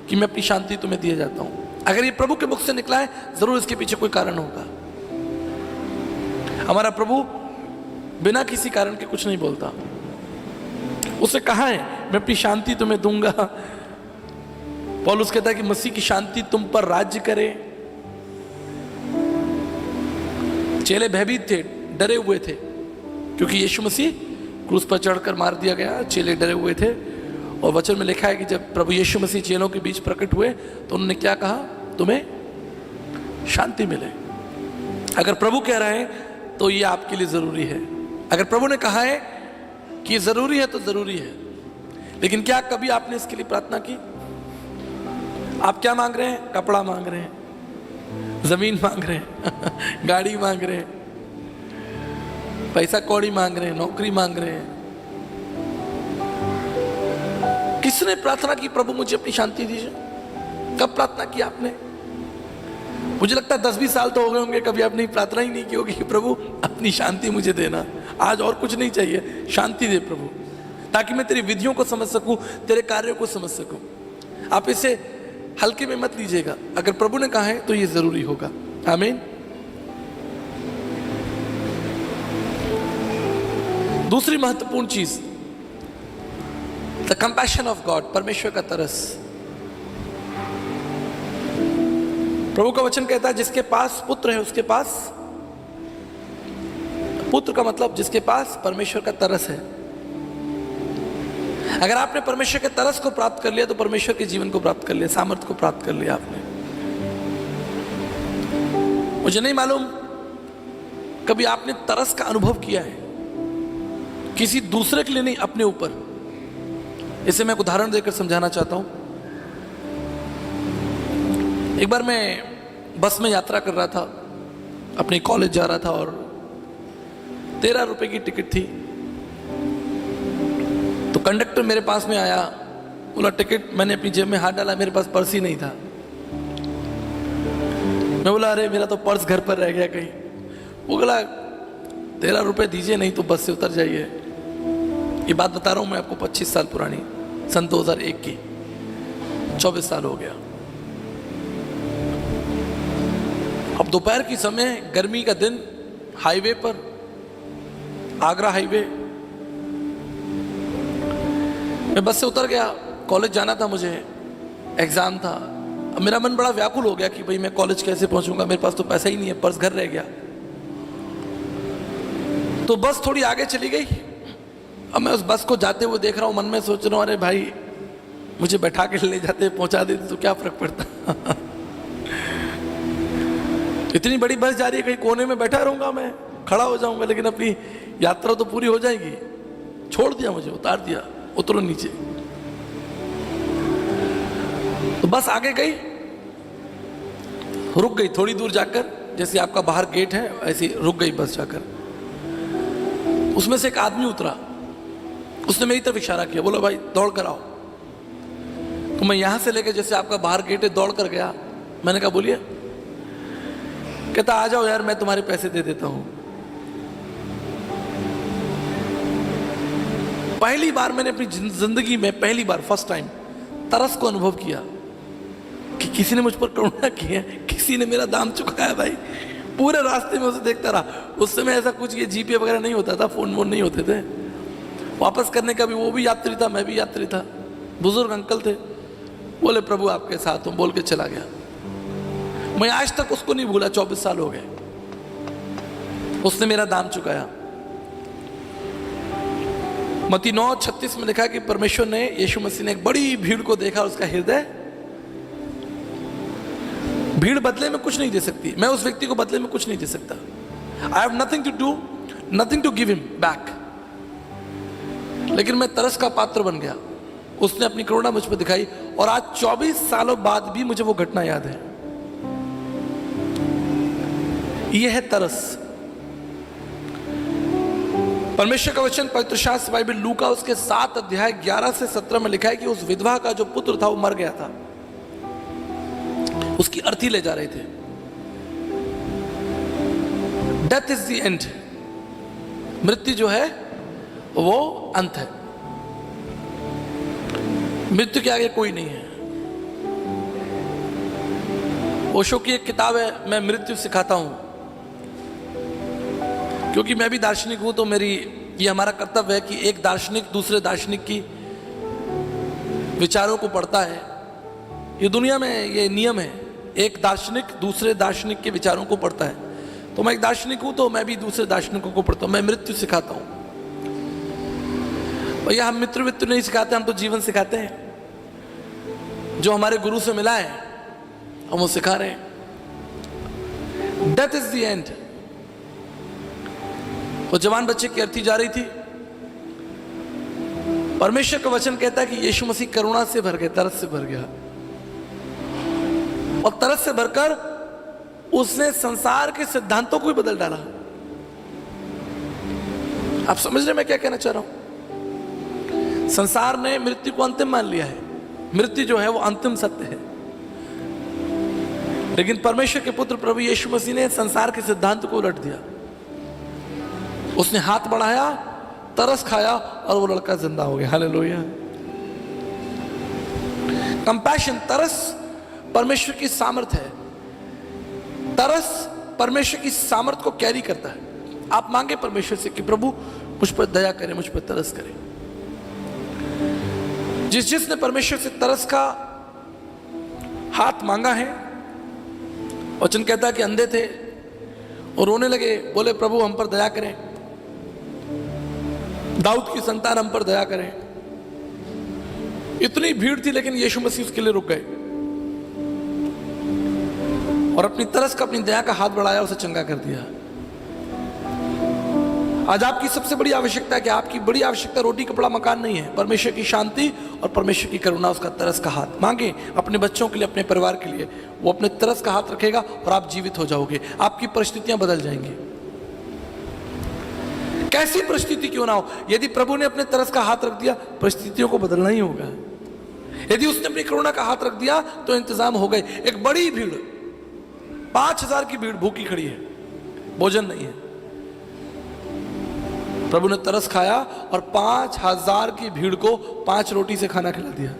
कि मैं अपनी शांति तुम्हें दिए जाता हूं? अगर ये प्रभु के मुख से निकला है, जरूर इसके पीछे कोई कारण होगा। हमारा प्रभु बिना किसी कारण के कुछ नहीं बोलता। उसे कहा है मैं अपनी शांति तुम्हें दूंगा। पौलुस कहता है कि मसीह की शांति तुम पर राज्य करे। चेले भयभीत थे, डरे हुए थे, क्योंकि यीशु मसीह क्रूस पर चढ़कर मार दिया गया, चेले डरे हुए थे। और वचन में लिखा है कि जब प्रभु यीशु मसीह चेलों के बीच प्रकट हुए तो उन्होंने क्या कहा, तुम्हें शांति मिले। अगर प्रभु कह रहे हैं तो ये आपके लिए जरूरी है। अगर प्रभु ने कहा है कि जरूरी है तो जरूरी है। लेकिन क्या कभी आपने इसके लिए प्रार्थना की? आप क्या मांग रहे हैं? कपड़ा मांग रहे हैं, जमीन मांग रहे हैं, गाड़ी मांग रहे हैं, पैसा कौड़ी मांग रहे हैं, नौकरी मांग रहे हैं। किसने प्रार्थना की प्रभु मुझे अपनी शांति दीजिए? कब प्रार्थना की आपने? मुझे लगता है 10-20 साल तो हो गए होंगे कभी आपने प्रार्थना ही नहीं की होगी कि प्रभु अपनी शांति मुझे देना, आज और कुछ नहीं चाहिए, शांति दे प्रभु, ताकि मैं तेरी विधियों को समझ सकूं, तेरे कार्यों को समझ सकूं। आप इसे हल्के में मत लीजिएगा। अगर प्रभु ने कहा है तो ये जरूरी होगा। आमीन। दूसरी महत्वपूर्ण चीज, द कंपैशन ऑफ गॉड, परमेश्वर का तरस। प्रभु का वचन कहता है जिसके पास पुत्र है उसके पास, पुत्र का मतलब जिसके पास परमेश्वर का तरस है। अगर आपने परमेश्वर के तरस को प्राप्त कर लिया तो परमेश्वर के जीवन को प्राप्त कर लिया, सामर्थ्य को प्राप्त कर लिया आपने। मुझे नहीं मालूम कभी आपने तरस का अनुभव किया है किसी दूसरे के लिए नहीं, अपने ऊपर। इसे मैं एक उदाहरण देकर समझाना चाहता हूं। एक बार मैं बस में यात्रा कर रहा था, अपने कॉलेज जा रहा था और 13 रुपए की टिकट थी। तो कंडक्टर मेरे पास में आया, बोला टिकट। मैंने अपनी जेब में हाथ डाला, मेरे पास पर्स ही नहीं था। मैं बोला अरे मेरा तो पर्स घर पर रह गया कहीं। वो बोला 13 रुपए दीजिए नहीं तो बस से उतर जाइए। ये बात बता रहा हूं मैं आपको 25 साल पुरानी, सन 2001 की, 24 साल हो गया। अब दोपहर की समय, गर्मी का दिन, हाईवे पर, आगरा हाईवे, मैं बस से उतर गया। कॉलेज जाना था मुझे, एग्जाम था। अब मेरा मन बड़ा व्याकुल हो गया कि भाई मैं कॉलेज कैसे पहुंचूंगा, मेरे पास तो पैसा ही नहीं है, पर्स घर रह गया। तो बस थोड़ी आगे चली गई। अब मैं उस बस को जाते हुए देख रहा हूं, मन में सोच रहा हूं अरे भाई मुझे बैठा के ले जाते, पहुंचा देते तो क्या फर्क पड़ता। इतनी बड़ी बस जा रही है, कहीं कोने में बैठा रहूंगा, मैं खड़ा हो जाऊंगा, लेकिन अपनी यात्रा तो पूरी हो जाएगी। छोड़ दिया मुझे, उतार दिया, उतरो नीचे। तो बस आगे गई, रुक गई थोड़ी दूर जाकर, जैसे आपका बाहर गेट है ऐसे रुक गई बस जाकर। उसमें से एक आदमी उतरा, उसने मेरी तरफ इशारा किया, बोला भाई दौड़ कर आओ। तो मैं यहां से लेकर जैसे आपका बाहर गेट है दौड़ कर गया। मैंने कहा बोलिए। कहता आ जाओ यार मैं तुम्हारे पैसे दे देता हूं। पहली बार मैंने अपनी जिंदगी में, पहली बार, फर्स्ट टाइम, तरस को अनुभव किया कि किसी ने मुझ पर करुणा की है, किसी ने मेरा दाम चुकाया। भाई पूरे रास्ते में उसे देखता रहा। उस समय ऐसा कुछ ये जीपे वगैरह नहीं होता था, फोन वोन नहीं होते थे। वापस करने का भी वो भी यात्री था, मैं भी यात्री था। बुजुर्ग अंकल थे, बोले प्रभु आपके साथ हूं, बोल के चला गया। मैं आज तक उसको नहीं भूला, 24 साल हो गए। उसने मेरा दाम चुकाया। मत्ती 9:36 में लिखा कि परमेश्वर ने, यीशु मसीह ने एक बड़ी भीड़ को देखा, उसका हृदय, भीड़ बदले में कुछ नहीं दे सकती, मैं उस व्यक्ति को बदले में कुछ नहीं दे सकता। I have nothing to do, nothing to give him back. लेकिन मैं तरस का पात्र बन गया। उसने अपनी करुणा मुझ पर दिखाई और आज 24 सालों बाद भी मुझे वो घटना याद है। यह है तरस। परमेश्वर का वचन पवित्र शास्त्र बाइबल लूका उसके 7 अध्याय 11 से 17 में लिखा है कि उस विधवा का जो पुत्र था वो मर गया था। उसकी अर्थी ले जा रहे थे। Death is the end. मृत्यु जो है वो अंत है। मृत्यु के आगे कोई नहीं है। ओशो की एक किताब है, मैं मृत्यु सिखाता हूं, क्योंकि मैं भी दार्शनिक हूं। तो मेरी ये हमारा कर्तव्य है कि एक दार्शनिक दूसरे दार्शनिक की विचारों को पढ़ता है। ये दुनिया में ये नियम है, एक दार्शनिक दूसरे दार्शनिक के विचारों को पढ़ता है। तो मैं एक दार्शनिक हूं, तो मैं भी दूसरे दार्शनिकों को पढ़ता हूं, मैं मृत्यु सिखाता हूं। भैया हम मित्र वित्र नहीं सिखाते, हम तो जीवन सिखाते हैं। जो हमारे गुरु से मिला है हम वो सिखा रहे हैं। Death is the end. वो जवान बच्चे की अर्थी जा रही थी, परमेश्वर का वचन कहता है कि यीशु मसीह करुणा से भर गए, तरस से भर गया, और तरस से भरकर उसने संसार के सिद्धांतों को ही बदल डाला। आप समझ रहे मैं क्या कहना चाह रहा हूं? संसार ने मृत्यु को अंतिम मान लिया है, मृत्यु जो है वो अंतिम सत्य है, लेकिन परमेश्वर के पुत्र प्रभु यीशु मसीह ने संसार के सिद्धांत को उलट दिया। उसने हाथ बढ़ाया, तरस खाया, और वो लड़का जिंदा हो गया। हालेलुया। कंपैशन, तरस परमेश्वर की सामर्थ है। तरस परमेश्वर की सामर्थ को कैरी करता है। आप मांगे परमेश्वर से कि प्रभु मुझ पर दया करें, मुझ पर तरस करें। जिसने परमेश्वर से तरस का हाथ मांगा है, वचन कहता है कि अंधे थे और रोने लगे, बोले प्रभु हम पर दया करें, दाऊद की संतान हम पर दया करें। इतनी भीड़ थी लेकिन यीशु मसीह उसके लिए रुक गए और अपनी तरस का, अपनी दया का हाथ बढ़ाया, उसे चंगा कर दिया। आज आपकी सबसे बड़ी आवश्यकता है कि आपकी बड़ी आवश्यकता रोटी कपड़ा मकान नहीं है, परमेश्वर की शांति और परमेश्वर की करुणा, उसका तरस का हाथ मांगे अपने बच्चों के लिए, अपने परिवार के लिए। वो अपने तरस का हाथ रखेगा और आप जीवित हो जाओगे, आपकी परिस्थितियां बदल जाएंगी। कैसी परिस्थिति क्यों ना हो, यदि प्रभु ने अपने तरस का हाथ रख दिया, परिस्थितियों को बदलना ही होगा। यदि उसने अपनी करुणा का हाथ रख दिया तो इंतजाम हो गए। एक बड़ी भीड़, 5000 की भीड़ भूखी खड़ी है, भोजन नहीं है। प्रभु ने तरस खाया और 5000 की भीड़ को 5 रोटी से खाना खिला दिया।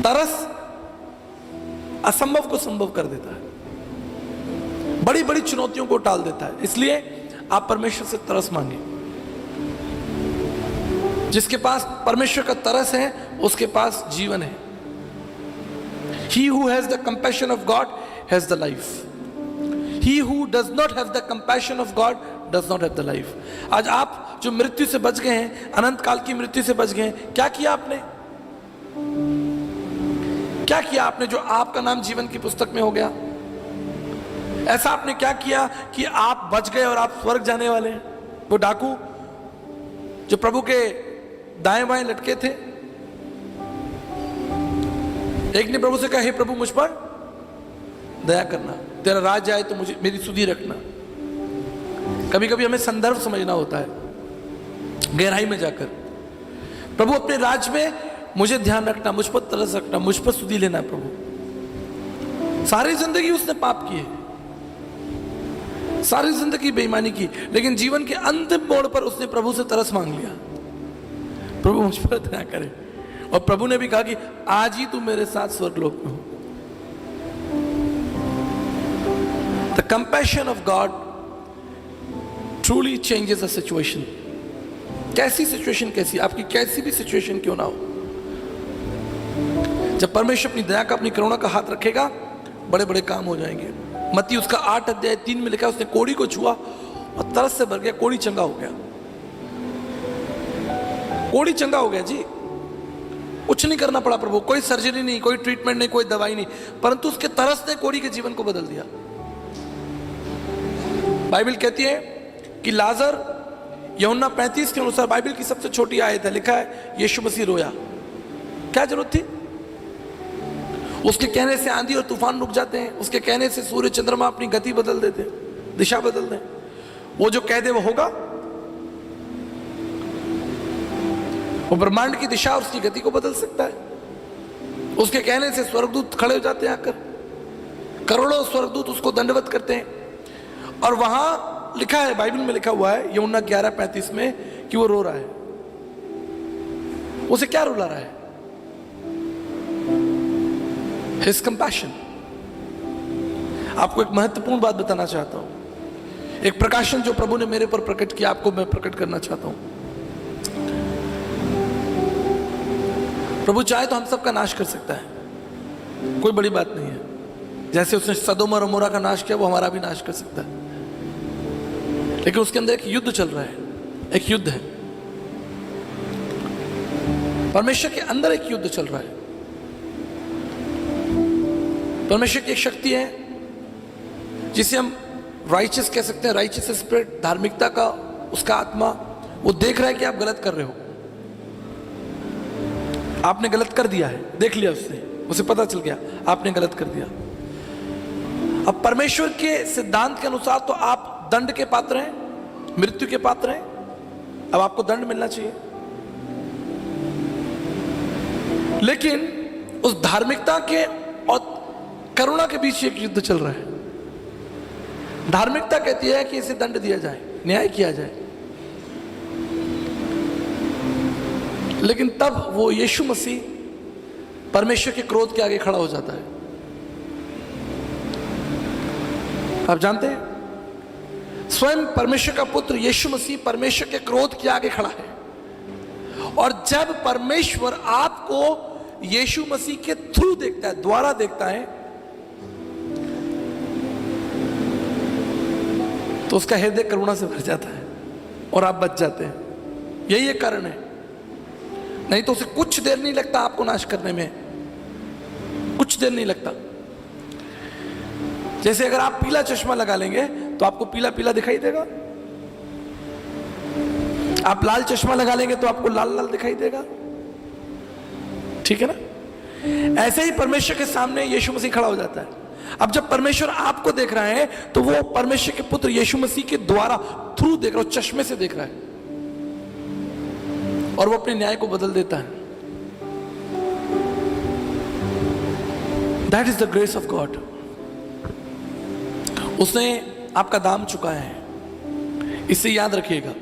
तरस असंभव को संभव कर देता है, बड़ी बड़ी चुनौतियों को टाल देता है। इसलिए आप परमेश्वर से तरस मांगे। जिसके पास परमेश्वर का तरस है उसके पास जीवन है। He who has the compassion of God has the life. He who does not have the compassion of God does not have the life. आज आप जो मृत्यु से बच गए हैं, अनंत काल की मृत्यु से बच गए हैं, क्या किया आपने? क्या किया आपने जो आपका नाम जीवन की पुस्तक में हो गया? ऐसा आपने क्या किया कि आप बच गए और आप स्वर्ग जाने वाले हैं? वो डाकू जो प्रभु के दाएं बाएं लटके थे, एक ने प्रभु से कहा हे प्रभु मुझ पर दया करना, तेरा राज आए तो मुझे मेरी सुधि रखना। कभी कभी हमें संदर्भ समझना होता है, गहराई में जाकर। प्रभु अपने राज में मुझे ध्यान रखना, मुझ पर तरस रखना, मुझ पर सुधि लेना। प्रभु सारी जिंदगी उसने पाप किए, सारी जिंदगी बेईमानी की, लेकिन जीवन के अंतिम मोड़ पर उसने प्रभु से तरस मांग लिया, प्रभु मुझ पर दया करे। और प्रभु ने भी कहा कि आज ही तू मेरे साथ स्वर्गलोक में हो। The compassion of God truly changes a situation. कैसी सिचुएशन, कैसी आपकी कैसी भी सिचुएशन क्यों ना हो, जब परमेश्वर अपनी दया का, अपनी करुणा का हाथ रखेगा, बड़े बड़े काम हो जाएंगे। मत्ती उसका 8:3 में लिखा, उसने कोढ़ी को छुआ और तरस से भर गया, कोढ़ी चंगा हो गया। कोढ़ी चंगा हो गया जी, कुछ नहीं करना पड़ा प्रभु, कोई सर्जरी नहीं, कोई ट्रीटमेंट नहीं, कोई दवाई नहीं, परंतु उसके तरस ने कोढ़ी के जीवन को बदल दिया। बाइबल कहती है कि लाजर, यूहन्ना 35 के अनुसार बाइबल की सबसे छोटी आयत है, लिखा है यीशु मसीह रोया। क्या जरूरत थी? उसके कहने से आंधी और तूफान रुक जाते हैं, उसके कहने से सूर्य चंद्रमा अपनी गति बदल देते हैं, दिशा बदल दें। वो जो कह दे वो होगा। वो ब्रह्मांड की दिशा और उसकी गति को बदल सकता है। उसके कहने से स्वर्गदूत खड़े हो जाते हैं आकर, करोड़ों स्वर्गदूत उसको दंडवत करते हैं। और वहां लिखा है, बाइबल में लिखा हुआ है यूहन्ना 11:35 में कि वो रो रहा है। उसे क्या रुला रहा है? His compassion। आपको एक महत्वपूर्ण बात बताना चाहता हूं, एक प्रकाशन जो प्रभु ने मेरे पर प्रकट किया, आपको मैं प्रकट करना चाहता हूं। प्रभु चाहे तो हम सबका नाश कर सकता है, कोई बड़ी बात नहीं है। जैसे उसने सदोम और अमोरा का नाश किया, वो हमारा भी नाश कर सकता है। लेकिन उसके अंदर एक युद्ध चल रहा है, एक युद्ध है। परमेश्वर के अंदर एक युद्ध चल रहा है। परमेश्वर की एक शक्ति है जिसे हम राइचियस कह सकते हैं, राइचियस स्पिरिट, धार्मिकता का उसका आत्मा। वो देख रहा है कि आप गलत कर रहे हो, आपने गलत कर दिया है, देख लिया उसने, उसे पता चल गया आपने गलत कर दिया। अब परमेश्वर के सिद्धांत के अनुसार तो आप दंड के पात्र हैं, मृत्यु के पात्र हैं, अब आपको दंड मिलना चाहिए। लेकिन उस धार्मिकता के और करुणा के बीच एक युद्ध चल रहा है। धार्मिकता कहती है कि इसे दंड दिया जाए, न्याय किया जाए, लेकिन तब वो यीशु मसीह परमेश्वर के क्रोध के आगे खड़ा हो जाता है। आप जानते हैं, स्वयं परमेश्वर का पुत्र यीशु मसीह परमेश्वर के क्रोध के आगे खड़ा है। और जब परमेश्वर आपको यीशु मसीह के थ्रू देखता है, द्वारा देखता है, तो उसका हृदय करुणा से भर जाता है और आप बच जाते हैं। यही एक कारण है। नहीं तो उसे कुछ देर नहीं लगता आपको नाश करने में, कुछ देर नहीं लगता। जैसे अगर आप पीला चश्मा लगा लेंगे तो आपको पीला पीला दिखाई देगा, आप लाल चश्मा लगा लेंगे तो आपको लाल लाल दिखाई देगा, ठीक है ना। ऐसे ही परमेश्वर के सामने यीशु मसीह खड़ा हो जाता है। अब जब परमेश्वर आपको देख रहा है तो वो परमेश्वर के पुत्र यीशु मसीह के द्वारा थ्रू देख रहा है, चश्मे से देख रहा है, और वो अपने न्याय को बदल देता है। That is the grace of God. उसने आपका दाम चुकाया है, इसे याद रखिएगा।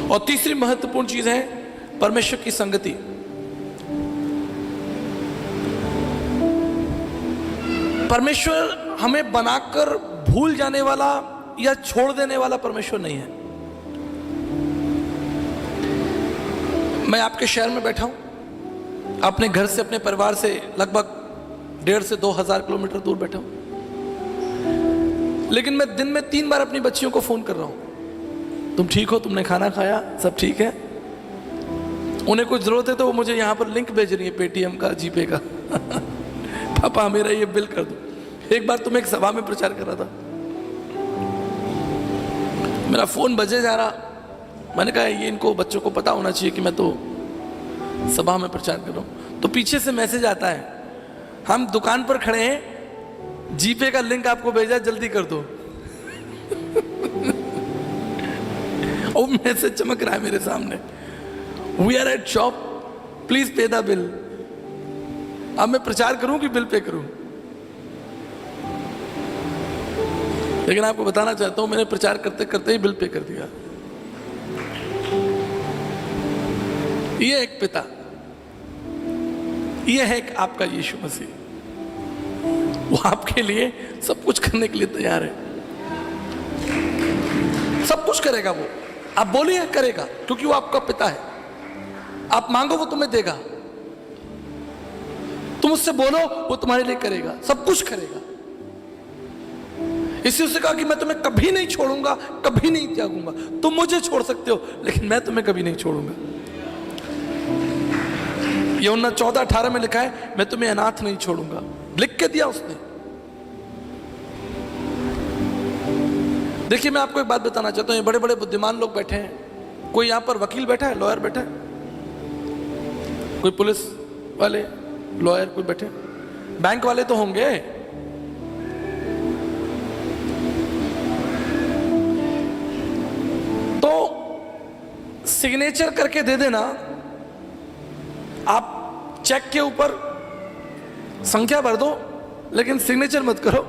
और तीसरी महत्वपूर्ण चीज है परमेश्वर की संगति। परमेश्वर हमें बनाकर भूल जाने वाला या छोड़ देने वाला परमेश्वर नहीं है। मैं आपके शहर में बैठा हूं, अपने घर से, अपने परिवार से लगभग 1,500 से 2,000 किलोमीटर दूर बैठा हूं, लेकिन मैं दिन में 3 बार अपनी बच्चियों को फोन कर रहा हूं। तुम ठीक हो, तुमने खाना खाया, सब ठीक है। उन्हें कुछ जरूरत है तो वो मुझे यहां पर लिंक भेज रही है, पेटीएम का, जीपे का। पापा मेरा ये बिल कर दो। एक बार तुम एक सभा में प्रचार कर रहा था, मेरा फोन बजे जा रहा, मैंने कहा ये इनको बच्चों को पता होना चाहिए कि मैं तो सभा में प्रचार कर रहा हूं। तो पीछे से मैसेज आता है, हम दुकान पर खड़े हैं, जीपे का लिंक आपको भेजा, जल्दी कर दो। और मैसेज चमक रहा है मेरे सामने, we are at shop, please pay the bill. अब मैं प्रचार करूं कि बिल पे करूं? लेकिन आपको बताना चाहता हूं, मैंने प्रचार करते करते ही बिल पे कर दिया। ये एक पिता, ये है एक आपका यीशु मसीह, वो आपके लिए सब कुछ करने के लिए तैयार है। सब कुछ करेगा वो, आप बोलिए करेगा, क्योंकि वो आपका पिता है। आप मांगो वो तुम्हें देगा, तुम उससे बोलो वो तुम्हारे लिए करेगा, सब कुछ करेगा। इसलिए उसने कहा कि मैं तुम्हें कभी नहीं छोड़ूंगा, कभी नहीं त्यागूंगा। तुम मुझे छोड़ सकते हो लेकिन मैं तुम्हें कभी नहीं छोड़ूंगा। यूहन्ना 14:18 में लिखा है, मैं तुम्हें अनाथ नहीं छोड़ूंगा, लिख के दिया उसने। देखिए मैं आपको एक बात बताना चाहता हूं, ये बड़े बड़े बुद्धिमान लोग बैठे हैं। कोई यहां पर वकील बैठा है, लॉयर बैठा है, कोई पुलिस वाले, लॉयर कोई बैठे, बैंक वाले तो होंगे। तो सिग्नेचर करके दे देना, आप चेक के ऊपर संख्या भर दो लेकिन सिग्नेचर मत करो,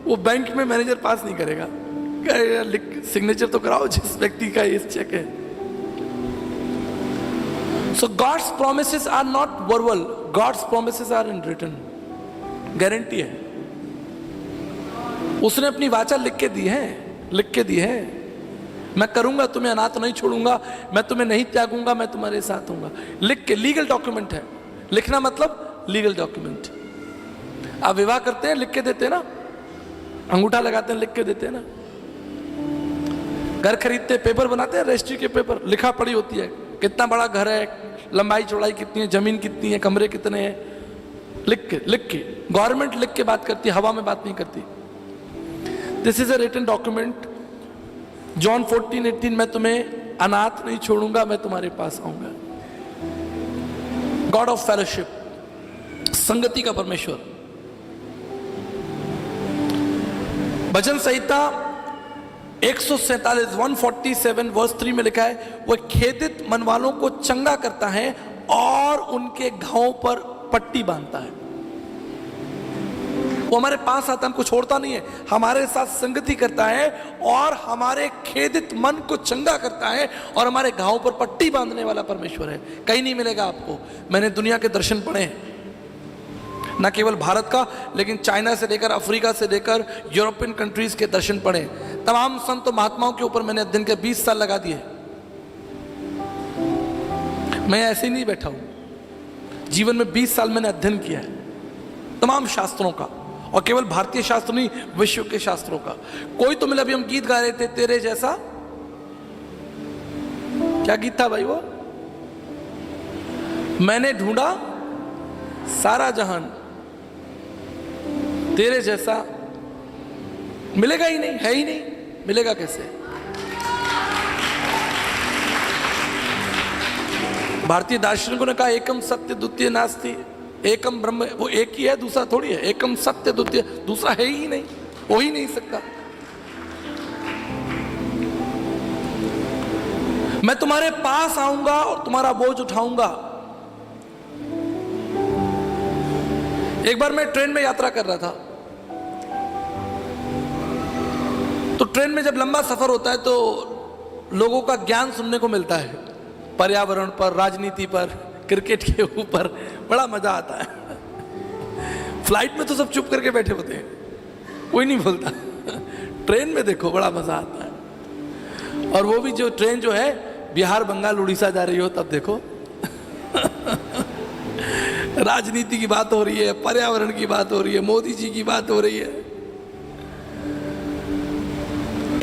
वो बैंक में मैनेजर पास नहीं करेगा। सिग्नेचर तो कराओ जिस व्यक्ति का ये चेक है। So God's promises are not verbal, God's promises are in written. Guarantee है, उसने अपनी वाचा लिख के दी है, लिख के दी है। मैं करूंगा, तुम्हें अनाथ नहीं छोड़ूंगा, मैं तुम्हें नहीं त्यागूंगा, मैं तुम्हारे साथ हूंगा, लिख के। लीगल डॉक्यूमेंट है, लिखना मतलब लीगल डॉक्यूमेंट। आप विवाह करते हैं, लिख के देते हैं ना, अंगूठा लगाते हैं, लिख के देते हैं ना। घर खरीदते, पेपर बनाते हैं, रजिस्ट्री के पेपर, लिखा पड़ी होती है, कितना बड़ा घर है, लंबाई चौड़ाई कितनी है, जमीन कितनी है, कमरे कितने हैं, लिख के गवर्नमेंट लिख के बात करती है, हवा में बात नहीं करती। This is a written document. John 14:18, मैं तुम्हें अनाथ नहीं छोड़ूंगा, मैं तुम्हारे पास आऊंगा। गॉड ऑफ फेलोशिप, संगति का परमेश्वर। भजन संहिता 147 147 वर्स 3 में लिखा है, वह खेदित मन वालों को चंगा करता है और उनके घावों पर पट्टी बांधता है। वो हमारे पास आता है, हमको छोड़ता नहीं है, हमारे साथ संगति करता है और हमारे खेदित मन को चंगा करता है और हमारे घावों पर पट्टी बांधने वाला परमेश्वर है। कहीं नहीं मिलेगा आपको। मैंने दुनिया के दर्शन पढ़े हैं, न केवल भारत का, लेकिन चाइना से लेकर अफ्रीका से लेकर यूरोपियन कंट्रीज के दर्शन पढ़े। तमाम संत महात्माओं के ऊपर मैंने अध्ययन के 20 साल लगा दिए। मैं ऐसे ही नहीं बैठा हूं, जीवन में 20 साल मैंने अध्ययन किया है तमाम शास्त्रों का, और केवल भारतीय शास्त्र नहीं, विश्व के शास्त्रों का। कोई तो मिला, अभी हम गीत गा रहे थे, तेरे जैसा, क्या गीत था भाई वो? मैंने ढूंढा सारा जहान, तेरे जैसा मिलेगा ही नहीं, है ही नहीं, मिलेगा कैसे? भारतीय दार्शनिकों ने कहा एकम सत्य द्वितीय नास्ति, एकम ब्रह्म, वो एक ही है, दूसरा थोड़ी है। एकम सत्य द्वितीय, दूसरा है ही नहीं, हो ही नहीं सकता। मैं तुम्हारे पास आऊंगा और तुम्हारा बोझ उठाऊंगा। एक बार मैं ट्रेन में यात्रा कर रहा था, तो ट्रेन में जब लंबा सफर होता है तो लोगों का ज्ञान सुनने को मिलता है, पर्यावरण पर, राजनीति पर, क्रिकेट के ऊपर, बड़ा मजा आता है। फ्लाइट में तो सब चुप करके बैठे होते हैं, कोई नहीं बोलता। ट्रेन में देखो बड़ा मजा आता है, और वो भी जो ट्रेन जो है बिहार, बंगाल, उड़ीसा जा रही हो, तब देखो राजनीति की बात हो रही है, पर्यावरण की बात हो रही है, मोदी जी की बात हो रही है,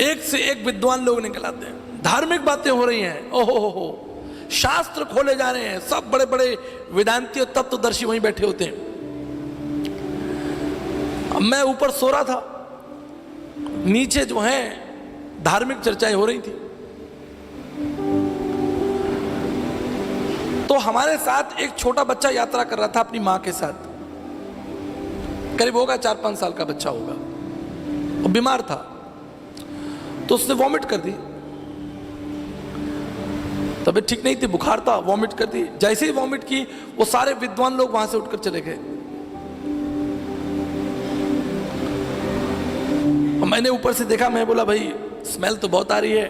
एक से एक विद्वान लोग निकल आते हैं, धार्मिक बातें हो रही हैं, ओहो हो, शास्त्र खोले जा रहे हैं, सब बड़े बड़े वेदांती और तत्वदर्शी वहीं बैठे होते हैं। अब मैं ऊपर सो रहा था, नीचे जो है धार्मिक चर्चाएं हो रही थी। तो हमारे साथ एक छोटा बच्चा यात्रा कर रहा था अपनी मां के साथ, करीब होगा 4-5 साल का बच्चा होगा, और बीमार था, तो उसने वॉमिट कर दी। तबीयत ठीक नहीं थी, बुखार था, वॉमिट कर दी। जैसे ही वॉमिट की, वो सारे विद्वान लोग वहां से उठकर चले गए। और मैंने ऊपर से देखा, मैं बोला भाई स्मेल तो बहुत आ रही है,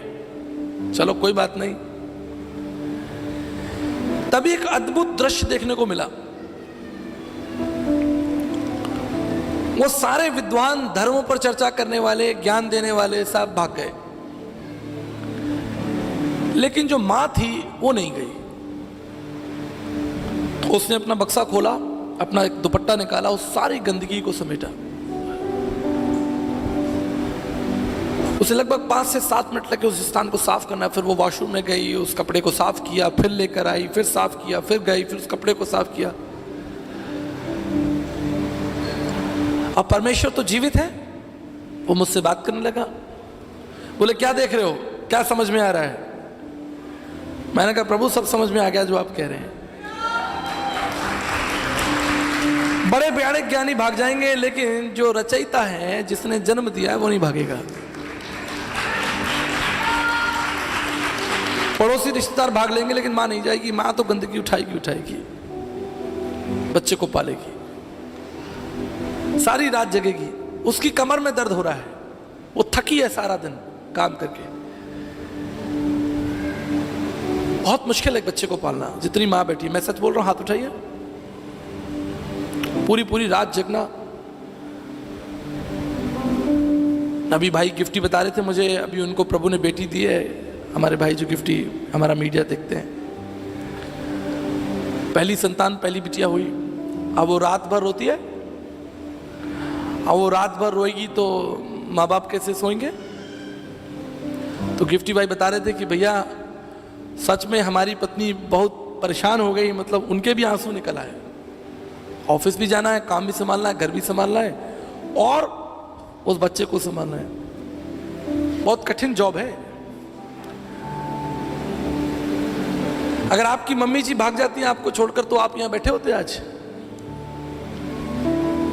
चलो कोई बात नहीं। तभी एक अद्भुत दृश्य देखने को मिला। वो सारे विद्वान, धर्मों पर चर्चा करने वाले, ज्ञान देने वाले सब भाग गए, लेकिन जो मां थी वो नहीं गई। तो उसने अपना बक्सा खोला, अपना एक दुपट्टा निकाला, उस सारी गंदगी को समेटा। उसे लगभग 5 से 7 मिनट लगे उस स्थान को साफ करना। फिर वो वॉशरूम में गई, उस कपड़े को साफ किया, फिर लेकर आई, फिर साफ किया, फिर गई, फिर उस कपड़े को साफ किया। अब परमेश्वर तो जीवित है, वो मुझसे बात करने लगा। बोले क्या देख रहे हो, क्या समझ में आ रहा है? मैंने कहा प्रभु सब समझ में आ गया जो आप कह रहे हैं। बड़े बड़े ज्ञानी भाग जाएंगे, लेकिन जो रचयिता है, जिसने जन्म दिया है, वो नहीं भागेगा। पड़ोसी रिश्तेदार भाग लेंगे, लेकिन मां नहीं जाएगी। मां तो गंदगी उठाएगी, बच्चे को पालेगी, सारी रात जगेगी। उसकी कमर में दर्द हो रहा है, वो थकी है सारा दिन काम करके। बहुत मुश्किल है एक बच्चे को पालना, जितनी मां बैठी है। मैं सच बोल रहा हूं, हाथ उठाइए। पूरी रात जगना। अभी भाई गिफ्टी बता रहे थे मुझे, अभी उनको प्रभु ने बेटी दी है। हमारे भाई जो गिफ्टी हमारा मीडिया देखते हैं, पहली संतान, पहली बिटिया हुई। अब वो रात भर रोती है, और वो रात भर रोएगी तो माँ बाप कैसे सोएंगे? तो गिफ्टी भाई बता रहे थे कि भैया सच में हमारी पत्नी बहुत परेशान हो गई, मतलब उनके भी आंसू निकल आए। ऑफिस भी जाना है, काम भी संभालना है, घर भी संभालना है और उस बच्चे को संभालना है। बहुत कठिन जॉब है। अगर आपकी मम्मी जी भाग जाती हैं आपको छोड़कर तो आप यहां बैठे होते आज?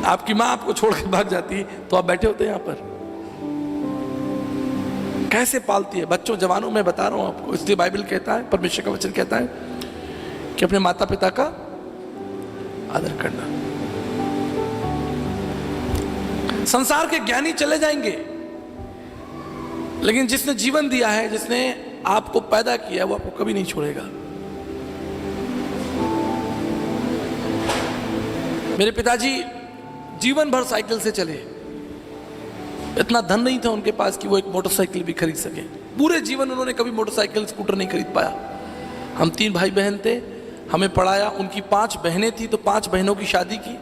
आपकी मां आपको छोड़कर भाग जाती तो आप बैठे होते यहां पर? कैसे पालती है बच्चों, जवानों में बता रहा हूं आपको। इसलिए बाइबल कहता है, परमेश्वर का वचन कहता है कि अपने माता पिता का आदर करना। संसार के ज्ञानी चले जाएंगे, लेकिन जिसने जीवन दिया है, जिसने आपको पैदा किया है, वो आपको कभी नहीं छोड़ेगा। मेरे पिताजी जीवन भर साइकिल से चले। इतना धन नहीं था उनके पास कि वो एक मोटरसाइकिल भी खरीद सके। पूरे जीवन उन्होंने कभी मोटरसाइकिल स्कूटर नहीं खरीद पाया। हम 3 भाई बहन थे, हमें पढ़ाया। उनकी 5 बहनें थी तो 5 बहनों की शादी की।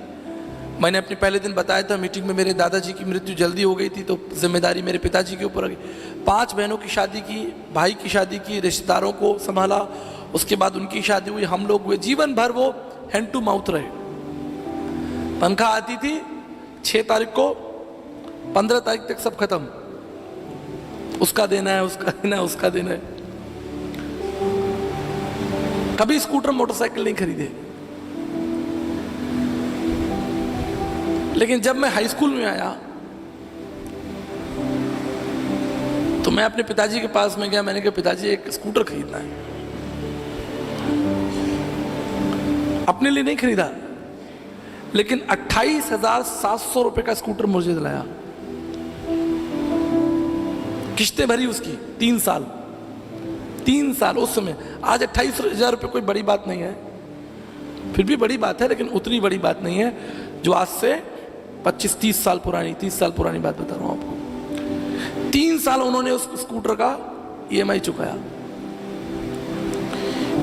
मैंने अपने पहले दिन बताया था मीटिंग में, मेरे दादाजी की मृत्यु जल्दी हो गई थी तो जिम्मेदारी मेरे पिताजी के ऊपर आ गई। 5 बहनों की शादी की, भाई की शादी की, रिश्तेदारों को संभाला, उसके बाद उनकी शादी हुई, हम लोग हुए। जीवन भर वो हैंड टू माउथ रहे। तनख्वाह आती थी 6 तारीख को, 15 तारीख तक सब खत्म। उसका देना है, उसका देना है, उसका देना है। कभी स्कूटर मोटरसाइकिल नहीं खरीदे। लेकिन जब मैं हाई स्कूल में आया तो मैं अपने पिताजी के पास में गया। मैंने कहा पिताजी एक स्कूटर खरीदना है। अपने लिए नहीं खरीदा, लेकिन 28,700 रुपए का स्कूटर मुझे दिलाया। किस्तें भरी उसकी 3 साल। 3 साल उस समय। आज 28,000 रुपये कोई बड़ी बात नहीं है, फिर भी बड़ी बात है, लेकिन उतनी बड़ी बात नहीं है जो आज से 25-30 साल पुरानी, 30 साल पुरानी बात बता रहा हूं आपको। 3 साल उन्होंने उस स्कूटर का EMI चुकाया।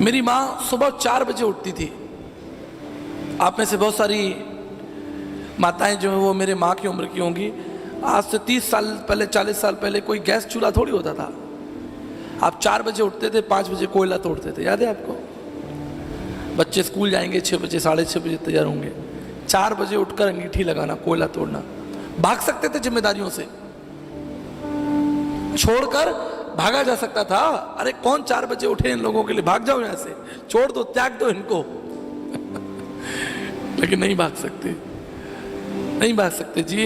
मेरी माँ सुबह 4 बजे उठती थी। आप में से बहुत सारी माताएं जो है वो मेरे माँ की उम्र की होंगी। आज से 30 साल पहले, 40 साल पहले कोई गैस चूल्हा थोड़ी होता था। आप 4 बजे उठते थे, 5 बजे कोयला तोड़ते थे। याद है आपको? बच्चे स्कूल जाएंगे 6 बजे, 6:30 बजे तैयार होंगे। 4 बजे उठकर अंगीठी लगाना, कोयला तोड़ना। भाग सकते थे जिम्मेदारियों से, छोड़कर भागा जा सकता था। अरे कौन 4 बजे उठे इन लोगों के लिए, भाग जाओ यहां से, छोड़ दो, त्याग दो इनको। लेकिन नहीं भाग सकते, नहीं भाग सकते जी।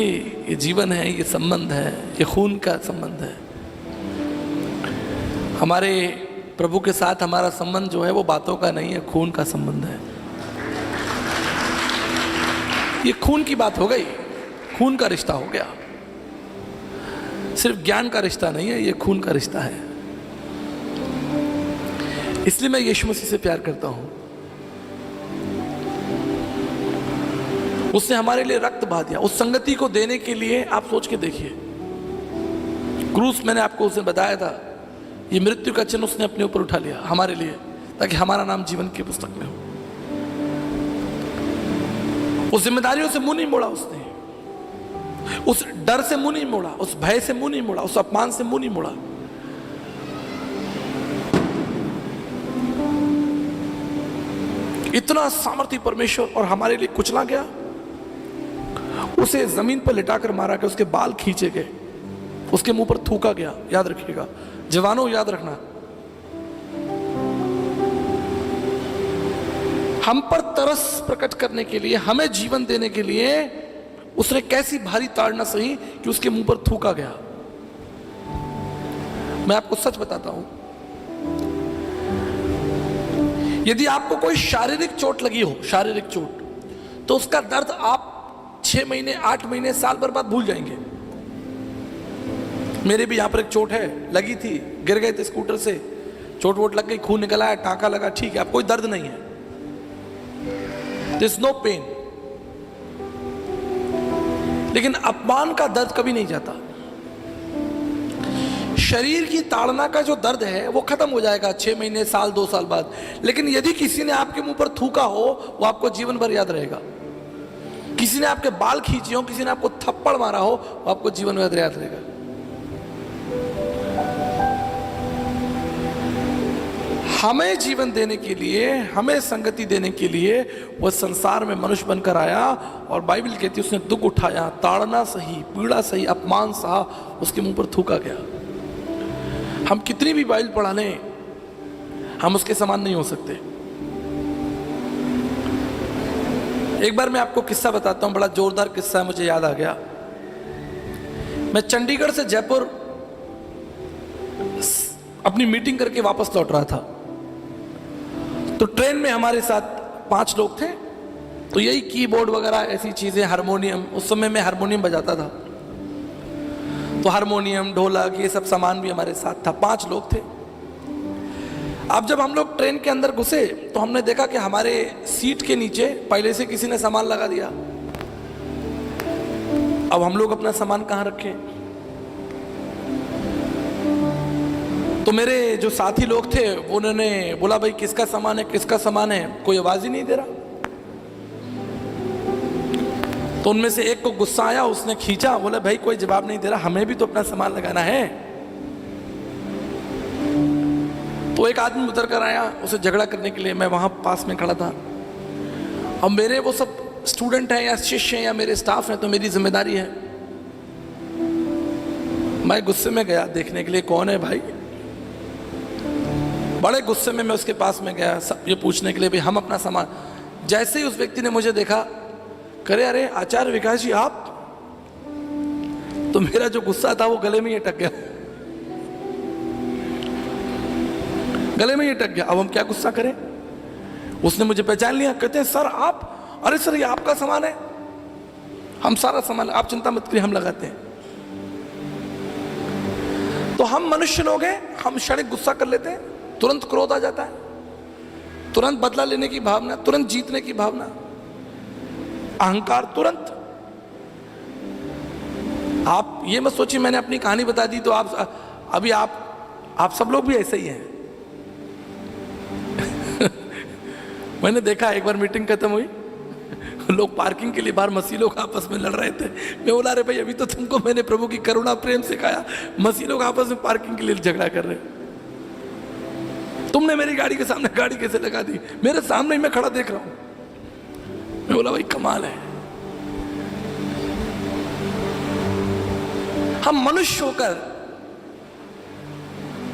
ये जीवन है, ये संबंध है, ये खून का संबंध है। हमारे प्रभु के साथ हमारा संबंध जो है वो बातों का नहीं है, खून का संबंध है। ये खून की बात हो गई, खून का रिश्ता हो गया। सिर्फ ज्ञान का रिश्ता नहीं है, ये खून का रिश्ता है। इसलिए मैं यीशु मसीह से प्यार करता हूं। उसने हमारे लिए रक्त बहा दिया। उस संगति को देने के लिए आप सोच के देखिए, क्रूस मैंने आपको उसने बताया था, ये मृत्यु का चिन्ह उसने अपने ऊपर उठा लिया हमारे लिए, ताकि हमारा नाम जीवन की पुस्तक में हो। उस जिम्मेदारियों से मुंह नहीं मोड़ा उसने, उस डर से मुंह नहीं मोड़ा, उस भय से मुंह नहीं मोड़ा, उस अपमान से मुंह नहीं मोड़ा। इतना सामर्थ्य परमेश्वर, और हमारे लिए कुचला गया। उसे जमीन पर लिटाकर मारा गया, उसके बाल खींचे गए, उसके मुंह पर थूका गया। याद रखिएगा जवानों, याद रखना, हम पर तरस प्रकट करने के लिए, हमें जीवन देने के लिए उसने कैसी भारी ताड़ना सही कि उसके मुंह पर थूका गया। मैं आपको सच बताता हूं, यदि आपको कोई शारीरिक चोट लगी हो, शारीरिक चोट, तो उसका दर्द आप 6 महीने, 8 महीने, साल भर बाद भूल जाएंगे। मेरे भी यहां पर एक चोट है, लगी थी, गिर गए थे स्कूटर से, चोट वोट लग गई, खून निकल आया, टांका लगा, ठीक है, अब कोई दर्द नहीं है, देयर इज नो पेन। लेकिन अपमान का दर्द कभी नहीं जाता। शरीर की ताड़ना का जो दर्द है वो खत्म हो जाएगा 6 महीने, साल, 2 साल बाद। लेकिन यदि किसी ने आपके मुंह पर थूका हो, वो आपको जीवन भर याद रहेगा। किसी ने आपके बाल खींचे हो, किसी ने आपको थप्पड़ मारा हो, वो आपको जीवन में याद रहेगा। हमें जीवन देने के लिए, हमें संगति देने के लिए वह संसार में मनुष्य बनकर आया, और बाइबल कहती है उसने दुख उठाया, ताड़ना सही, पीड़ा सही, अपमान सहा, उसके मुंह पर थूका गया। हम कितनी भी बाइबल पढ़ा लें, हम उसके समान नहीं हो सकते। एक बार मैं आपको किस्सा बताता हूं, बड़ा जोरदार किस्सा है, मुझे याद आ गया। मैं चंडीगढ़ से जयपुर अपनी मीटिंग करके वापस लौट रहा था, तो ट्रेन में हमारे साथ 5 लोग थे। तो यही कीबोर्ड वगैरह ऐसी चीजें, हारमोनियम, उस समय मैं हारमोनियम बजाता था, तो हारमोनियम, ढोलक, ये सब सामान भी हमारे साथ था। 5 लोग थे। अब जब हम लोग ट्रेन के अंदर घुसे तो हमने देखा कि हमारे सीट के नीचे पहले से किसी ने सामान लगा दिया। अब हम लोग अपना सामान कहां रखें? तो मेरे जो साथी लोग थे उन्होंने बोला, भाई किसका सामान है, किसका सामान है? कोई आवाज ही नहीं दे रहा। तो उनमें से एक को गुस्सा आया, उसने खींचा, बोला भाई कोई जवाब नहीं दे रहा, हमें भी तो अपना सामान लगाना है। तो एक आदमी उतर कर आया, उसे झगड़ा करने के लिए। मैं वहां पास में खड़ा था। अब मेरे वो सब स्टूडेंट हैं या शिष्य हैं या मेरे स्टाफ हैं, तो मेरी जिम्मेदारी है। मैं गुस्से में गया देखने के लिए कौन है भाई। बड़े गुस्से में मैं उसके पास में गया, सब ये पूछने के लिए भाई हम अपना सामान। जैसे ही उस व्यक्ति ने मुझे देखा, करे अरे आचार्य विकास जी आप, तो मेरा जो गुस्सा था वो गले में ही अटक गया, गले में ही अटक गया। अब हम क्या गुस्सा करें? उसने मुझे पहचान लिया, कहते हैं सर आप, अरे सर ये आपका सामान है, हम सारा सामान, आप चिंता मत करिए हम लगाते हैं। तो हम मनुष्य लोग हैं, हम क्षणिक गुस्सा कर लेते हैं, तुरंत क्रोध आ जाता है, तुरंत बदला लेने की भावना, तुरंत जीतने की भावना, अहंकार तुरंत। आप ये मत सोचिए मैंने अपनी कहानी बता दी तो आप अभी आप सब लोग भी ऐसे ही हैं। मैंने देखा एक बार मीटिंग खत्म हुई, लोग पार्किंग के लिए बाहर मसीह लोग आपस में लड़ रहे थे। मैं बोला अरे भाई अभी तो तुमको मैंने प्रभु की करुणा प्रेम सिखाया, मसीह लोग आपस में पार्किंग के लिए झगड़ा कर रहे, तुमने मेरी गाड़ी के सामने गाड़ी कैसे लगा दी? मेरे सामने ही मैं खड़ा देख रहा हूं। मैं बोला भाई कमाल है। हम मनुष्य होकर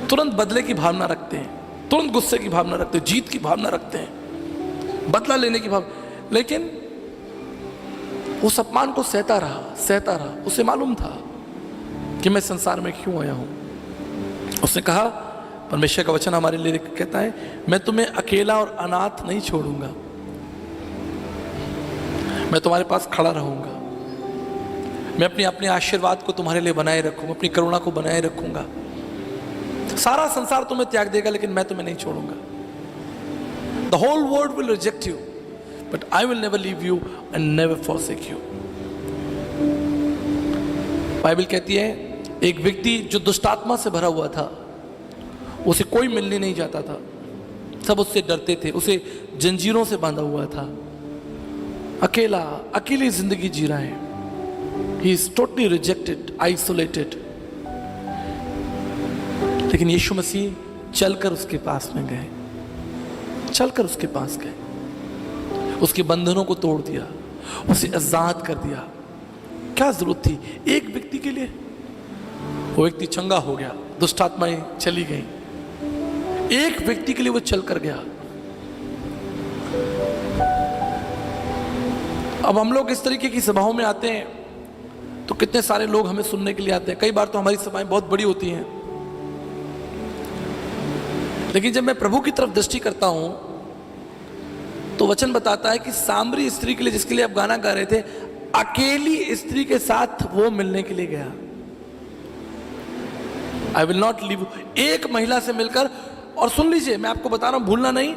तुरंत बदले की भावना रखते हैं, तुरंत गुस्से की भावना रखते हैं, जीत की भावना रखते हैं, बदला लेने की भावना। लेकिन उस अपमान को सहता रहा। उसे मालूम था कि मैं संसार में क्यों आया हूं। उसने कहा, परमेश्वर का वचन हमारे लिए कहता है, मैं तुम्हें अकेला और अनाथ नहीं छोड़ूंगा, मैं तुम्हारे पास खड़ा रहूंगा, मैं अपने आशीर्वाद को तुम्हारे लिए बनाए रखूंगा, अपनी करुणा को बनाए रखूंगा। सारा संसार तुम्हें त्याग देगा लेकिन मैं तुम्हें नहीं छोड़ूंगा। The whole world will reject you, but I will never leave you and never forsake you. Bible कहती है एक व्यक्ति जो दुष्टात्मा से भरा हुआ था, उसे कोई मिलने नहीं जाता था, सब उससे डरते थे, उसे जंजीरों से बांधा हुआ था, अकेली जिंदगी जी रहा है। He is totally rejected, isolated. लेकिन यीशु मसीह चलकर उसके पास में गए, चलकर उसके पास गए, उसके बंधनों को तोड़ दिया, उसे आजाद कर दिया। क्या जरूरत थी एक व्यक्ति के लिए? वो व्यक्ति चंगा हो गया, दुष्टात्माएं चली गई, एक व्यक्ति के लिए वो चलकर गया। अब हम लोग इस तरीके की सभाओं में आते हैं तो कितने सारे लोग हमें सुनने के लिए आते हैं। कई बार तो हमारी सभाएं बहुत बड़ी होती हैं, लेकिन जब मैं प्रभु की तरफ दृष्टि करता हूं तो वचन बताता है कि सामरी स्त्री के लिए, जिसके लिए आप गाना गा रहे थे, अकेली स्त्री के साथ वो मिलने के लिए गया। आई विल नॉट लीव, एक महिला से मिलकर। और सुन लीजिए, मैं आपको बता रहा हूं, भूलना नहीं,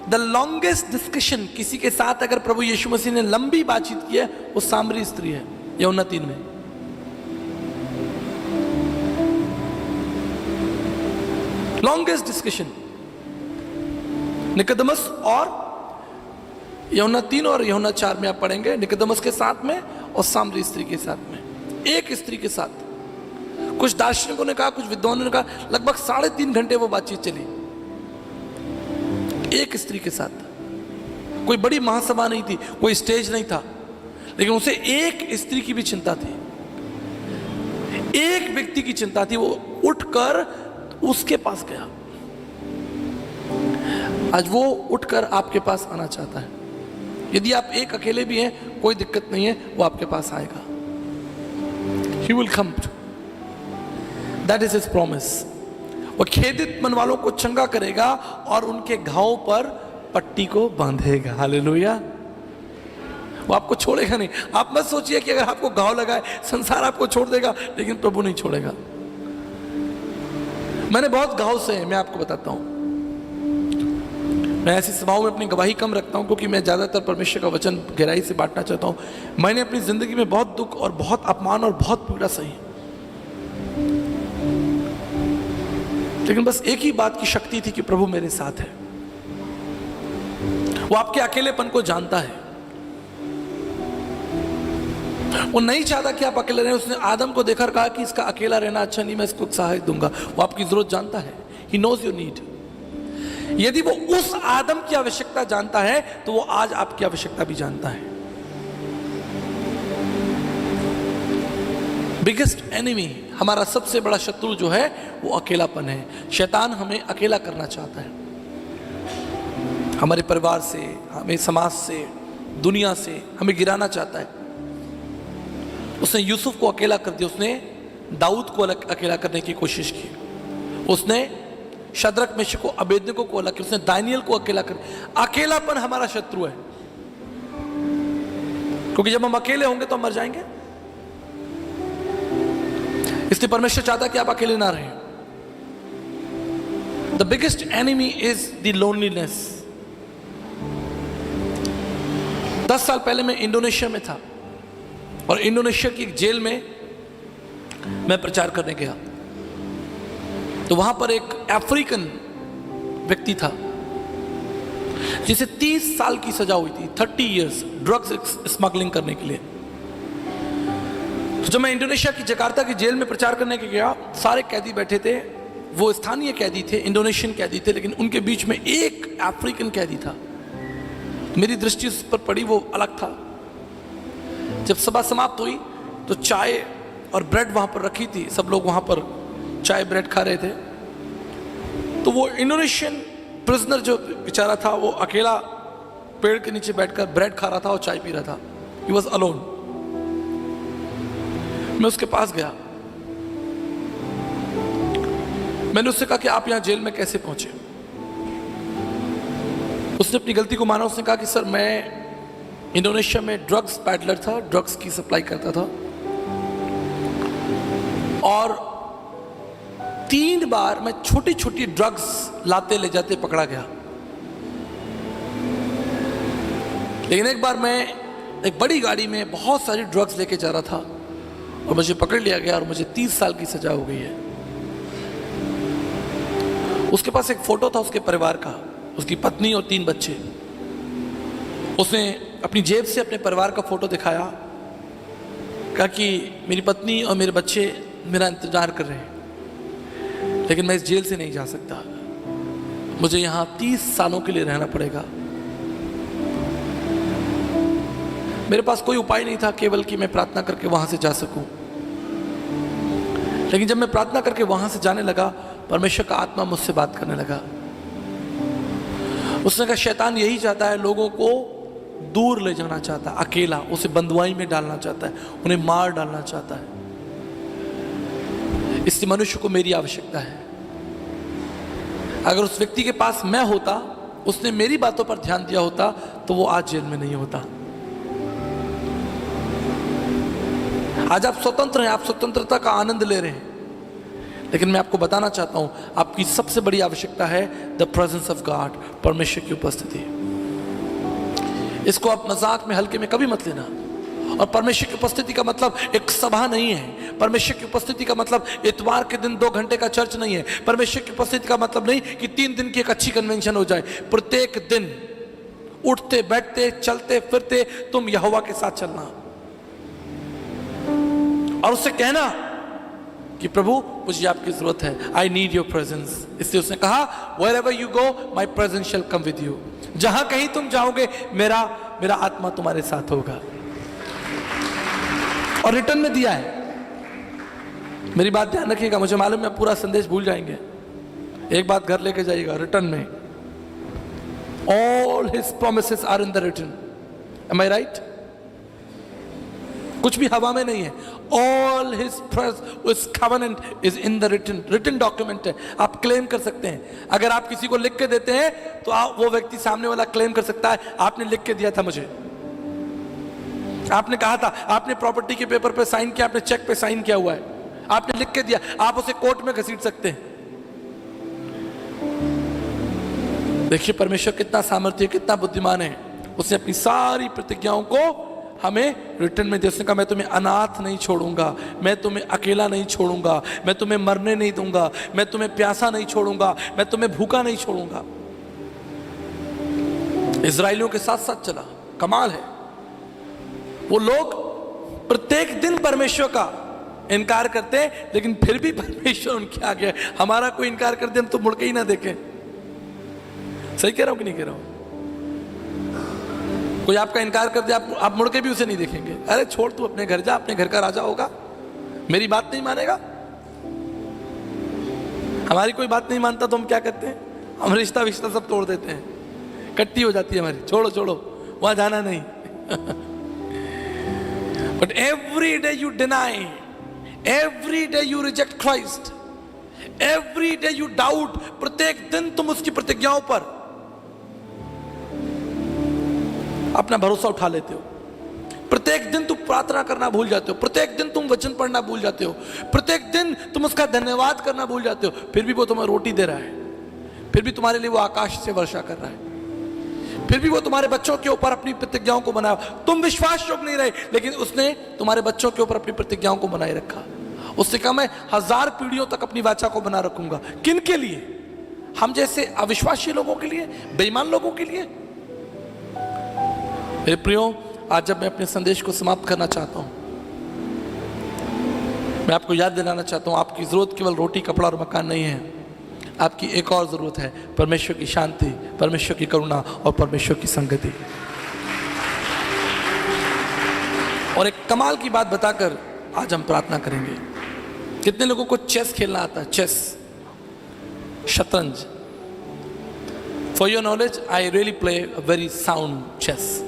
द लॉन्गेस्ट डिस्कशन किसी के साथ अगर प्रभु यीशु मसीह ने लंबी बातचीत की है, वो सामरी स्त्री है, यूहन्ना 3 में। लॉन्गेस्ट डिस्कशन निकोदेमस और यूहन्ना 3 और यूहन्ना 4 में आप पढ़ेंगे, निकोदेमुस के साथ में और सामरी स्त्री के साथ में, एक स्त्री के साथ। कुछ दार्शनिकों ने कहा, कुछ विद्वानों ने कहा, लगभग 3.5 घंटे वो बातचीत चली एक स्त्री के साथ। कोई बड़ी महासभा नहीं थी, कोई स्टेज नहीं था, लेकिन उसे एक स्त्री की भी चिंता थी, एक व्यक्ति की चिंता थी। वो उठकर उसके पास गया। आज वो उठकर आपके पास आना चाहता है। यदि आप एक अकेले भी हैं, कोई दिक्कत नहीं है, वो आपके पास आएगा। He will come to. That is his promise. वो खेदित मन वालों को चंगा करेगा और उनके घावों पर पट्टी को बांधेगा। हालेलुया। वो आपको छोड़ेगा नहीं। आप मत सोचिए कि अगर आपको घाव लगाए संसार आपको छोड़ देगा, लेकिन प्रभु नहीं छोड़ेगा। मैंने बहुत घाव से, मैं आपको बताता हूं। मैं ऐसी सभाओं में अपनी गवाही कम रखता हूं, क्योंकि मैं ज्यादातर परमेश्वर का वचन गहराई से बांटना चाहता हूं। मैंने अपनी जिंदगी में बहुत दुख और बहुत अपमान और बहुत पीड़ा सही, लेकिन बस एक ही बात की शक्ति थी कि प्रभु मेरे साथ है। वो आपके अकेलेपन को जानता है। वो नहीं चाहता कि आप अकेले रहें। उसने आदम को देखकर कहा कि इसका अकेला रहना अच्छा नहीं, मैं इसको सहायता दूंगा। वो आपकी जरूरत जानता है। He knows your need. यदि वो उस आदम की आवश्यकता जानता है, तो वो आज आपकी आवश्यकता भी जानता है। बिगेस्ट एनिमी, हमारा सबसे बड़ा शत्रु जो है, वो अकेलापन है। शैतान हमें अकेला करना चाहता है, हमारे परिवार से, हमें समाज से, दुनिया से हमें गिराना चाहता है। उसने यूसुफ को अकेला कर दिया, उसने दाऊद को अकेला करने की कोशिश की, उसने शद्रक मेशक को, अबेदnego को अलग किया, उसने दानियल को अकेला कर। अकेलापन हमारा शत्रु है, क्योंकि जब हम अकेले होंगे तो हम मर जाएंगे। इसलिए परमेश्वर चाहता है कि आप अकेले ना रहें। The biggest enemy is the loneliness. 10 साल पहले मैं इंडोनेशिया में था, और इंडोनेशिया की एक जेल में मैं प्रचार करने गया। तो वहां पर एक अफ्रीकन व्यक्ति था जिसे 30 साल की सजा हुई थी, 30 इयर्स, ड्रग्स स्मगलिंग करने के लिए। तो जब मैं इंडोनेशिया की जकार्ता की जेल में प्रचार करने के गया, सारे कैदी बैठे थे। वो स्थानीय कैदी थे, इंडोनेशियन कैदी थे, लेकिन उनके बीच में एक अफ्रीकन कैदी था। मेरी दृष्टि उस पर पड़ी, वो अलग था। जब सभा समाप्त हुई तो चाय और ब्रेड वहां पर रखी थी, सब लोग वहां पर चाय ब्रेड खा रहे थे। तो वो इंडोनेशियन प्रिजनर जो बेचारा था, वो अकेला पेड़ के नीचे बैठकर ब्रेड खा रहा था और चाय पी रहा था। He was alone. मैं उसके पास गया, मैंने उससे कहा कि आप यहां जेल में कैसे पहुंचे। उसने अपनी गलती को माना। उसने कहा कि सर, मैं इंडोनेशिया में ड्रग्स पैडलर था, ड्रग्स की सप्लाई करता था, और 3 बार मैं छोटी छोटी ड्रग्स लाते ले जाते पकड़ा गया। लेकिन एक बार मैं एक बड़ी गाड़ी में बहुत सारी ड्रग्स लेके जा रहा था और मुझे पकड़ लिया गया, और मुझे 30 साल की सजा हो गई है। उसके पास एक फोटो था उसके परिवार का, उसकी पत्नी और 3 बच्चे। उसने अपनी जेब से अपने परिवार का फोटो दिखाया, कहा कि मेरी पत्नी और मेरे बच्चे मेरा इंतजार कर रहे हैं, लेकिन मैं इस जेल से नहीं जा सकता, मुझे यहां 30 सालों के लिए रहना पड़ेगा। मेरे पास कोई उपाय नहीं था, केवल कि मैं प्रार्थना करके वहां से जा सकूं। लेकिन जब मैं प्रार्थना करके वहां से जाने लगा, परमेश्वर का आत्मा मुझसे बात करने लगा। उसने कहा, शैतान यही चाहता है, लोगों को दूर ले जाना चाहता है, अकेला, उसे बंदुआई में डालना चाहता है, उन्हें मार डालना चाहता है। इसलिए मनुष्य को मेरी आवश्यकता है। अगर उस व्यक्ति के पास मैं होता, उसने मेरी बातों पर ध्यान दिया होता, तो वो आज जेल में नहीं होता। आज आप स्वतंत्र हैं, आप स्वतंत्रता का आनंद ले रहे हैं, लेकिन मैं आपको बताना चाहता हूं, आपकी सबसे बड़ी आवश्यकता है द प्रेजेंस ऑफ गॉड, परमेश्वर की उपस्थिति। इसको आप मजाक में, हल्के में कभी मत लेना। और परमेश्वर की उपस्थिति का मतलब एक सभा नहीं है। परमेश्वर की उपस्थिति का मतलब इतवार के दिन 2 घंटे का चर्च नहीं है। परमेश्वर की उपस्थिति का मतलब नहीं कि 3 दिन की एक अच्छी कन्वेंशन हो जाए। प्रत्येक दिन उठते बैठते चलते फिरते तुम यहोवा के साथ चलना और उससे कहना कि प्रभु मुझे आपकी जरूरत है, आई नीड योर प्रेजेंस। इसलिए उसने कहा wherever you go my presence shall come with you, जहां कहीं तुम जाओगे मेरा आत्मा तुम्हारे साथ होगा। और रिटर्न में दिया है। मेरी बात ध्यान रखिएगा, मुझे मालूम है पूरा संदेश भूल जाएंगे, एक बात घर लेके जाइएगा, रिटर्न में all his promises are in the written, am I right? कुछ भी हवा में नहीं है, all his covenant is in the written document है। आप क्लेम कर सकते हैं, अगर आप किसी को लिख के देते हैं तो वो व्यक्ति सामने वाला क्लेम कर सकता है आपने लिख के दिया था मुझे, आपने कहा था, आपने प्रॉपर्टी के पेपर पे साइन किया, आपने चेक पे साइन किया हुआ है, आपने लिख के दिया, आप उसे कोर्ट में घसीट सकते हैं। देखिए परमेश्वर कितना सामर्थ्य, कितना बुद्धिमान है, उसने अपनी सारी प्रतिज्ञाओं को हमें रिटर्न में दिया। उसने कहा मैं तुम्हें अनाथ नहीं छोड़ूंगा, मैं तुम्हें अकेला नहीं छोड़ूंगा, मैं तुम्हें मरने नहीं दूंगा, मैं तुम्हें प्यासा नहीं छोड़ूंगा, मैं तुम्हें भूखा नहीं छोड़ूंगा। इजराइलियों के साथ साथ चला, कमाल है। वो लोग प्रत्येक दिन परमेश्वर का इनकार करते हैं, लेकिन फिर भी परमेश्वर उनके आगे। हमारा कोई इनकार कर दे हम तो मुड़ के ही ना देखें। सही कह रहा हूं कि नहीं कह रहा हूं? कोई आपका इनकार कर दे, आप मुड़ के भी उसे नहीं देखेंगे, अरे छोड़ तू अपने घर जा, अपने घर का राजा होगा, मेरी बात नहीं मानेगा। हमारी कोई बात नहीं मानता तो हम क्या करते हैं, हम रिश्ता विश्ता सब तोड़ देते हैं, कट्टी हो जाती है हमारी, छोड़ो छोड़ो वहां जाना नहीं। But every day you deny, every day you reject Christ, every day you doubt. प्रत्येक दिन तुम उसकी प्रतिज्ञाओं पर अपना भरोसा उठा लेते हो, प्रत्येक दिन तुम प्रार्थना करना भूल जाते हो, प्रत्येक दिन तुम वचन पढ़ना भूल जाते हो, प्रत्येक दिन तुम उसका धन्यवाद करना भूल जाते हो। फिर भी वो तुम्हें रोटी दे रहा है, फिर भी तुम्हारे लिए वो आकाश से वर्षा कर रहा है, फिर भी वो तुम्हारे बच्चों के ऊपर अपनी प्रतिज्ञाओं को बनाया। तुम विश्वास योग्य नहीं रहे, लेकिन उसने तुम्हारे बच्चों के ऊपर अपनी प्रतिज्ञाओं को बनाए रखा। उससे कहा मैं 1000 पीढ़ियों तक अपनी वाचा को बना रखूंगा। किन के लिए? हम जैसे अविश्वासी लोगों के लिए, बेईमान लोगों के लिए। मेरे प्रियो, आज जब मैं अपने संदेश को समाप्त करना चाहता हूं, मैं आपको याद दिलाना चाहता हूं, आपकी जरूरत केवल रोटी, कपड़ा और मकान नहीं है, आपकी एक और जरूरत है, परमेश्वर की शांति, परमेश्वर की करुणा और परमेश्वर की संगति। और एक कमाल की बात बताकर आज हम प्रार्थना करेंगे। कितने लोगों को चेस खेलना आता है? चेस, शतरंज। For your knowledge, I really play a very sound chess.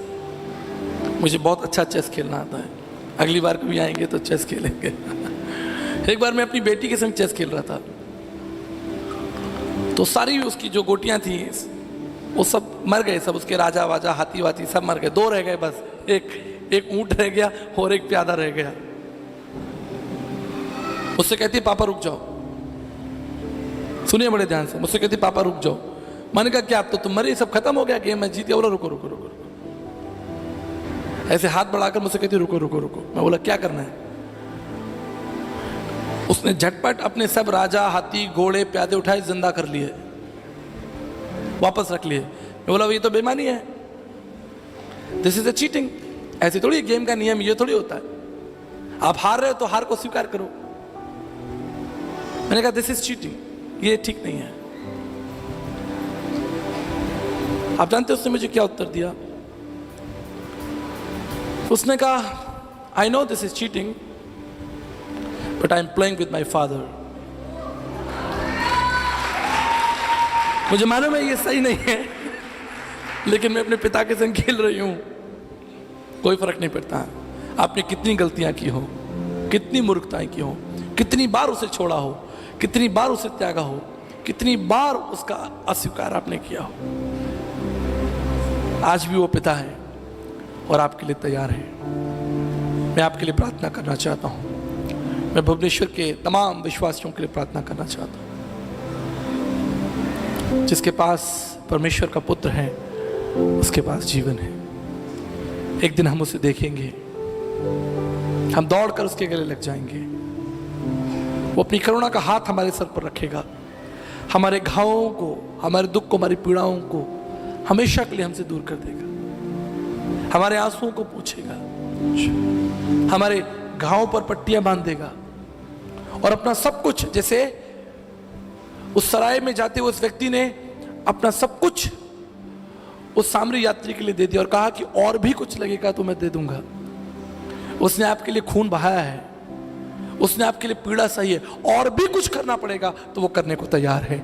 मुझे बहुत अच्छा चेस खेलना आता है। अगली बार कभी आएंगे तो चेस खेलेंगे। एक बार मैं अपनी बेटी के संग चेस खेल रहा था, तो सारी उसकी जो गोटियां थी वो सब मर गए, सब उसके राजा वाजा हाथी वाथी सब मर गए, 2 रह गए बस, एक ऊंट रह गया और एक प्यादा रह गया। मुझसे कहती पापा रुक जाओ, सुनिए बड़े ध्यान से, मुझसे कहती पापा रुक जाओ। मैंने कहा क्या अब तो तुम मरे, सब खत्म हो गया, गेम मैं जीत गया। बोला रुको रुको रुको रुको, ऐसे हाथ बढ़ाकर मुझसे कहती रुको रुको रुको। मैं बोला क्या करना है? उसने झटपट अपने सब राजा हाथी घोड़े प्यादे उठाए, जिंदा कर लिए, वापस रख लिए। मैं बोला ये तो बेईमानी है, दिस इज अ चीटिंग। ऐसे थोड़ी गेम का नियम ये थोड़ी होता है, आप हार रहे हो तो हार को स्वीकार करो। मैंने कहा दिस इज चीटिंग, ये ठीक नहीं है। आप जानते हो उसने मुझे क्या उत्तर दिया? उसने कहा I know this is cheating but I am playing with my father. मुझे मालूम है ये सही नहीं है, लेकिन मैं अपने पिता के संग खेल रही हूं, कोई फर्क नहीं पड़ता। आपने कितनी गलतियां की हो, कितनी मूर्खताएं की हो, कितनी बार उसे छोड़ा हो, कितनी बार उसे त्यागा हो, कितनी बार उसका अस्वीकार आपने किया हो, आज भी वो पिता है और आपके लिए तैयार है। मैं आपके लिए प्रार्थना करना चाहता हूं, मैं भुवनेश्वर के तमाम विश्वासियों के लिए प्रार्थना करना चाहता हूं। जिसके पास परमेश्वर का पुत्र है उसके पास जीवन है। एक दिन हम उसे देखेंगे, हम दौड़कर उसके गले लग जाएंगे, वो अपनी करुणा का हाथ हमारे सर पर रखेगा, हमारे घावों को, हमारे दुख को, हमारी पीड़ाओं को, हमेशा के लिए हमसे दूर कर देगा, हमारे आंसुओं को पूछेगा, हमारे घावों पर पट्टियां बांध देगा और अपना सब कुछ, जैसे उस सराय में जाते हुए उस व्यक्ति ने अपना सब कुछ उस सामरी यात्री के लिए दे दिया और कहा कि और भी कुछ लगेगा तो मैं दे दूंगा। उसने आपके लिए खून बहाया है, उसने आपके लिए पीड़ा सही है, और भी कुछ करना पड़ेगा तो वो करने को तैयार है।